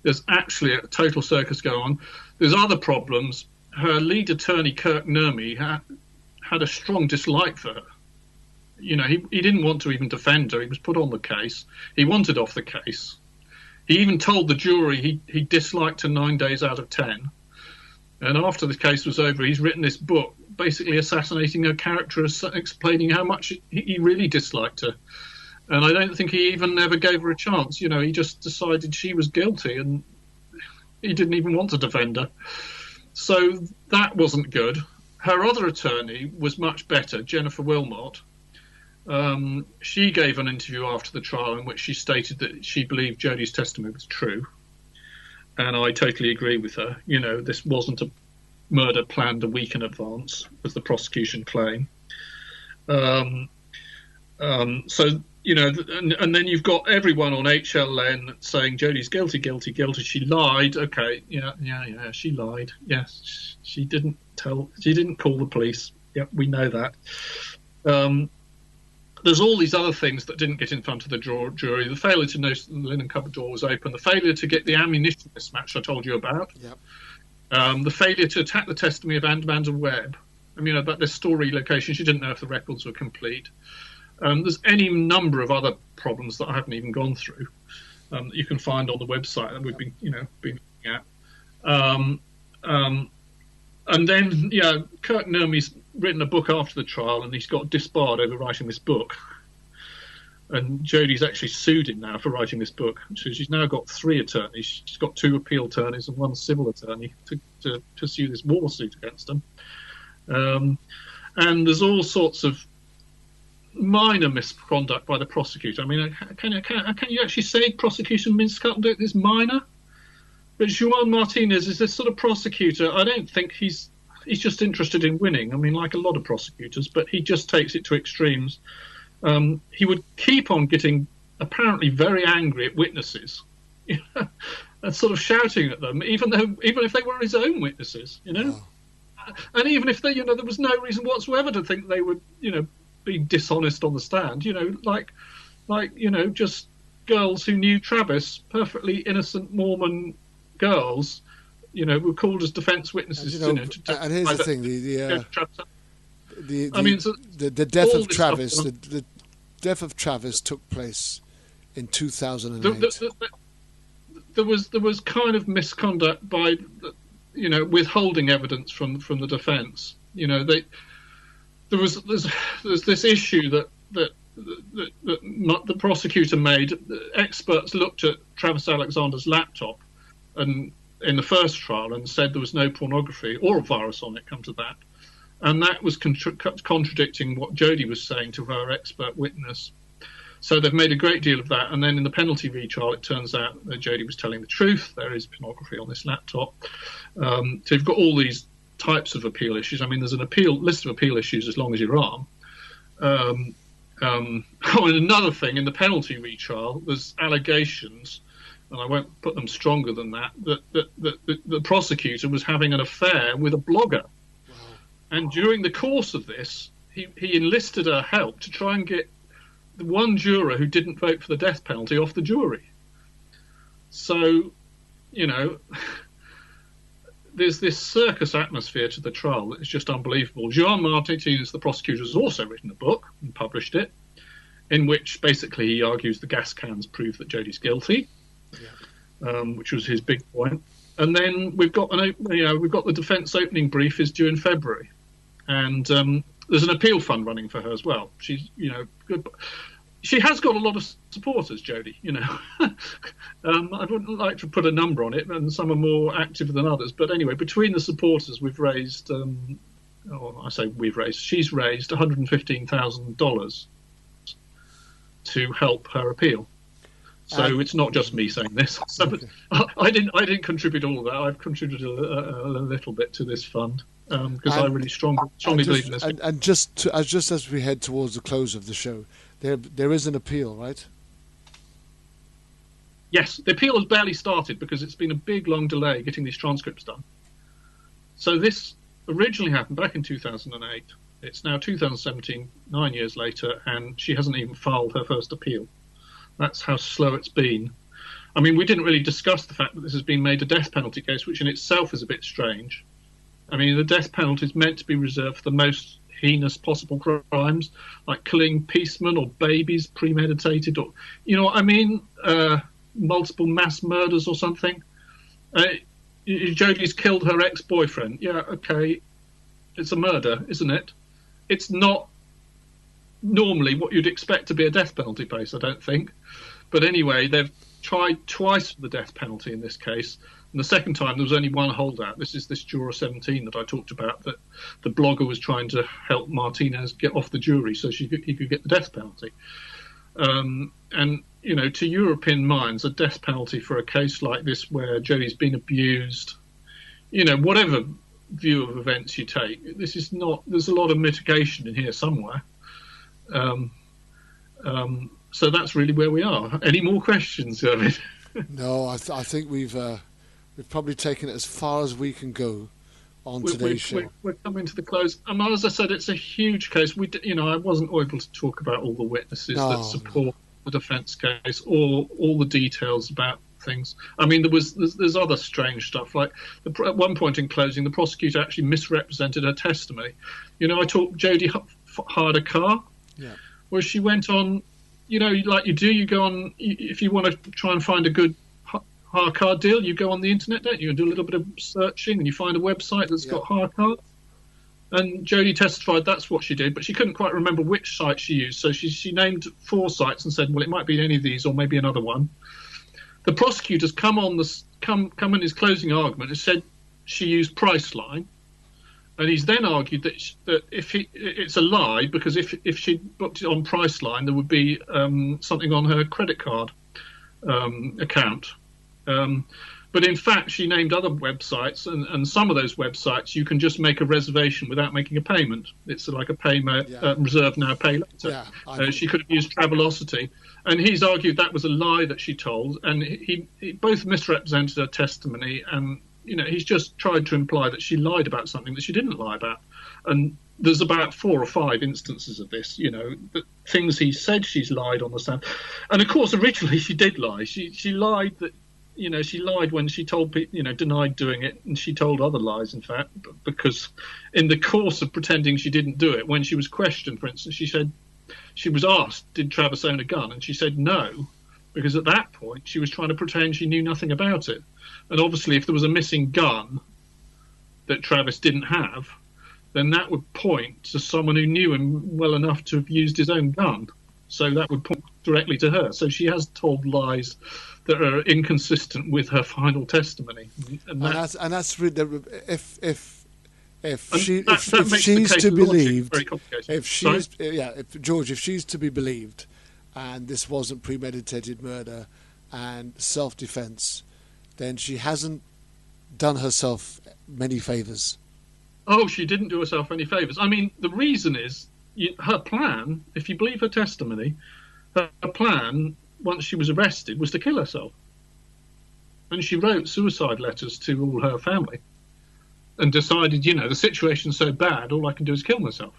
S8: There's actually a total circus going on. There's other problems. Her lead attorney, Kirk Nurmi, had a strong dislike for her. He didn't want to even defend her. He was put on the case. He wanted off the case. He even told the jury he disliked her 9 days out of 10. And after the case was over, he's written this book, basically assassinating her character, explaining how much he really disliked her. And I don't think he even ever gave her a chance. You know, he just decided she was guilty and he didn't even want to defend her. So that wasn't good. Her other attorney was much better, Jennifer Wilmot. She gave an interview after the trial in which she stated that she believed Jodi's testimony was true. And I totally agree with her. You know, this wasn't a murder planned a week in advance, as the prosecution claim. So, you know, and then you've got everyone on HLN saying Jodi's guilty, guilty, guilty. She lied. Okay, yeah, she lied. Yes, she didn't call the police. Yep, we know that. There's all these other things that didn't get in front of the jury. The failure to notice the linen cupboard door was open. The failure to get the ammunition mismatch I told you about.
S3: Yep.
S8: The failure to attack the testimony of Amanda Webb. I mean, about this store relocation, she didn't know if the records were complete. There's any number of other problems that I haven't even gone through that you can find on the website that we've been looking at. And then, Kirk Nurmi's written a book after the trial, and he's got disbarred over writing this book. And Jodi's actually sued him now for writing this book. So she's now got 3 attorneys. She's got 2 appeal attorneys and 1 civil attorney to pursue this lawsuit against them. And there's all sorts of minor misconduct by the prosecutor. I mean, can you actually say prosecution misconduct is minor? But Juan Martinez is this sort of prosecutor. I don't think he's just interested in winning. I mean, like a lot of prosecutors, but he just takes it to extremes. He would keep on getting apparently very angry at witnesses, and sort of shouting at them, even if they were his own witnesses, and even if there was no reason whatsoever to think they would, being dishonest on the stand, just girls who knew Travis, perfectly innocent Mormon girls, were called as defense witnesses.
S3: And here's the thing: the death of Travis, the death of Travis took place in 2008.
S8: There was kind of misconduct by, withholding evidence from the defense. There's this issue that the prosecutor made. Experts looked at Travis Alexander's laptop and in the first trial and said there was no pornography or a virus on it, come to that. And that was contradicting what Jodi was saying to her expert witness. So they've made a great deal of that. And then in the penalty retrial, it turns out that Jodi was telling the truth. There is pornography on this laptop. So you've got all these types of appeal issues. I mean, there's an list of appeal issues as long as your arm. And another thing, in the penalty retrial, there's allegations, and I won't put them stronger than that the prosecutor was having an affair with a blogger. Wow. And during the course of this, he enlisted her help to try and get the one juror who didn't vote for the death penalty off the jury. So, there's this circus atmosphere to the trial that is just unbelievable. Juan Martinez, the prosecutor, has also written a book and published it, in which basically he argues the gas cans prove that Jodi's guilty. Which was his big point. And then we've got the defence opening brief is due in February, and there's an appeal fund running for her as well. She's good. She has got a lot of supporters, Jodi. I wouldn't like to put a number on it, and some are more active than others. But anyway, between the supporters, we've raised. She's raised $115,000 to help her appeal. So it's not just me saying this. So, okay. I didn't contribute all of that. I've contributed a little bit to this fund because I really strongly believe in this.
S3: And just as we head towards the close of the show, there is an appeal, right?
S8: Yes, the appeal has barely started because it's been a big, long delay getting these transcripts done. So this originally happened back in 2008. It's now 2017, 9 years later, and she hasn't even filed her first appeal. That's how slow it's been. I mean, we didn't really discuss the fact that this has been made a death penalty case, which in itself is a bit strange. I mean, the death penalty is meant to be reserved for the most heinous possible crimes, like killing policemen or babies, premeditated, or, multiple mass murders or something. Jodi's killed her ex-boyfriend. Yeah, okay, it's a murder, isn't it? It's not normally what you'd expect to be a death penalty case, I don't think. But anyway, they've tried twice for the death penalty in this case. And the second time, there was only one holdout. This is this juror 17 that I talked about, that the blogger was trying to help Martinez get off the jury so he could get the death penalty. And, you know, to European minds, a death penalty for a case like this where Jodie's been abused, you know, whatever view of events you take, this is not, there's a lot of mitigation in here somewhere. So that's really where we are. Any more questions, Irvin?
S3: No, I think we've probably taken it as far as we can go on today's show.
S8: We're coming to the close. And as I said, it's a huge case. I wasn't able to talk about all the witnesses that support the defence case or all the details about things. I mean, there's other strange stuff. Like at one point in closing, the prosecutor actually misrepresented her testimony. You know, Jodie hired a car, where she went on. You know, like you do, you go on, if you want to try and find a good hire car deal, you go on the internet, don't you, and do a little bit of searching, and you find a website that's got hire cars. And Jodie testified that's what she did, but she couldn't quite remember which site she used, so she named 4 sites and said, well, it might be any of these or maybe another one. The prosecutor's come in his closing argument and said she used Priceline. And he's then argued that it's a lie, because if she booked it on Priceline, there would be something on her credit card account. But in fact, she named other websites, and some of those websites you can just make a reservation without making a payment. It's like a reserve now, pay later. She could have used Travelocity. And he's argued that was a lie that she told, and he both misrepresented her testimony, and you know, he's just tried to imply that she lied about something that she didn't lie about. And there's about 4 or 5 instances of this, you know, the things he said she's lied on the stand. And of course, originally she did lie. She lied that, you know, she lied when she told people, you know, denied doing it. And she told other lies, in fact, because in the course of pretending she didn't do it, when she was questioned, for instance, she said, she was asked, did Travis own a gun? And she said no, because at that point she was trying to pretend she knew nothing about it. And obviously, if there was a missing gun that Travis didn't have, then that would point to someone who knew him well enough to have used his own gun. So that would point directly to her. So she has told lies that are inconsistent with her final testimony. And that's really, if she's to be believed, and this wasn't premeditated murder and self-defense, then she hasn't done herself many favours. Oh, she didn't do herself any favours. I mean, the reason is her plan, if you believe her testimony, her plan, once she was arrested, was to kill herself. And she wrote suicide letters to all her family and decided, you know, the situation's so bad, all I can do is kill myself.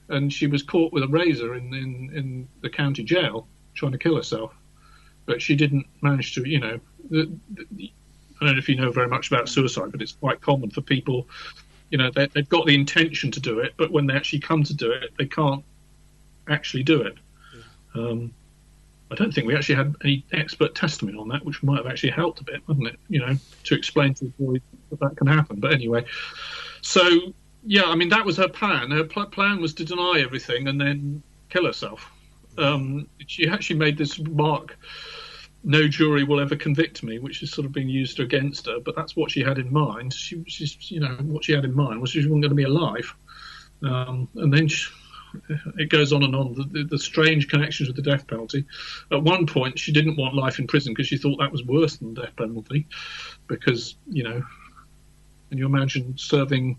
S8: And she was caught with a razor in the county jail trying to kill herself. But she didn't manage to, you know, I don't know if you know very much about suicide, but it's quite common for people, you know, they've got the intention to do it, but when they actually come to do it, they can't actually do it. I don't think we actually had any expert testimony on that, which might have actually helped a bit, wouldn't it? You know, to explain to the boy that can happen. But anyway, so, yeah, I mean, that was her plan. Her plan was to deny everything and then kill herself. She actually made this remark, no jury will ever convict me, which is sort of being used against her, but that's what she had in mind. What she had in mind was she wasn't going to be alive. And then it goes on and on, the strange connections with the death penalty. At one point, she didn't want life in prison because she thought that was worse than the death penalty, because, you know, can you imagine serving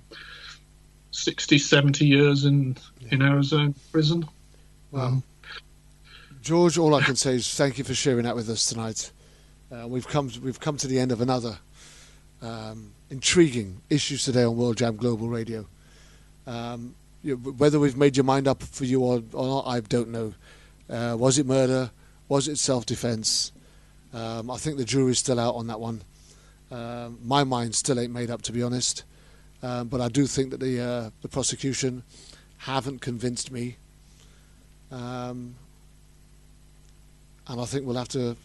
S8: 60, 70 years in Arizona prison?
S3: Well, George, all I can say is thank you for sharing that with us tonight. We've come to the end of another intriguing Issues Today on World Jam Global Radio. Whether we've made your mind up for you or not, I don't know. Was it murder? Was it self-defense? I think the jury's still out on that one. My mind still ain't made up, to be honest. But I do think that the prosecution haven't convinced me. And I think we'll have to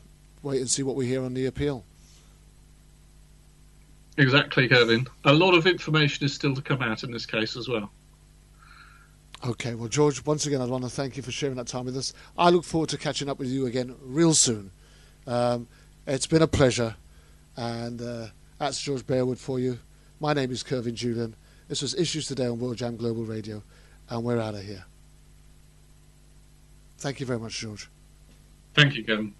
S3: wait and see what we hear on the appeal.
S8: Exactly, Kevin. A lot of information is still to come out in this case as well.
S3: Okay, well, George, once again, I'd want to thank you for sharing that time with us. I look forward to catching up with you again real soon. It's been a pleasure, and that's George Bearwood for you. My name is Kervin Julian. This was Issues Today on World Jam Global Radio, and we're out of here. Thank you very much, George.
S8: Thank you, Kevin.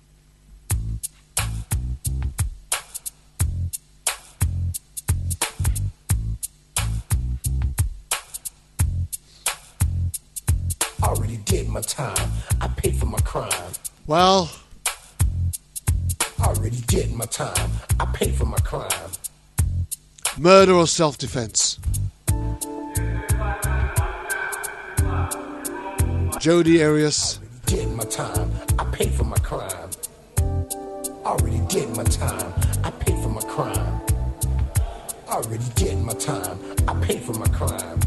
S6: I already did my time. I paid for my crime.
S3: Well,
S6: I already did my time. I paid for my crime.
S3: murder or self-defense? Jody Arias.
S6: Did my time. I paid for my crime. I already did my time. I paid for my crime. I already did my time. I paid for my crime.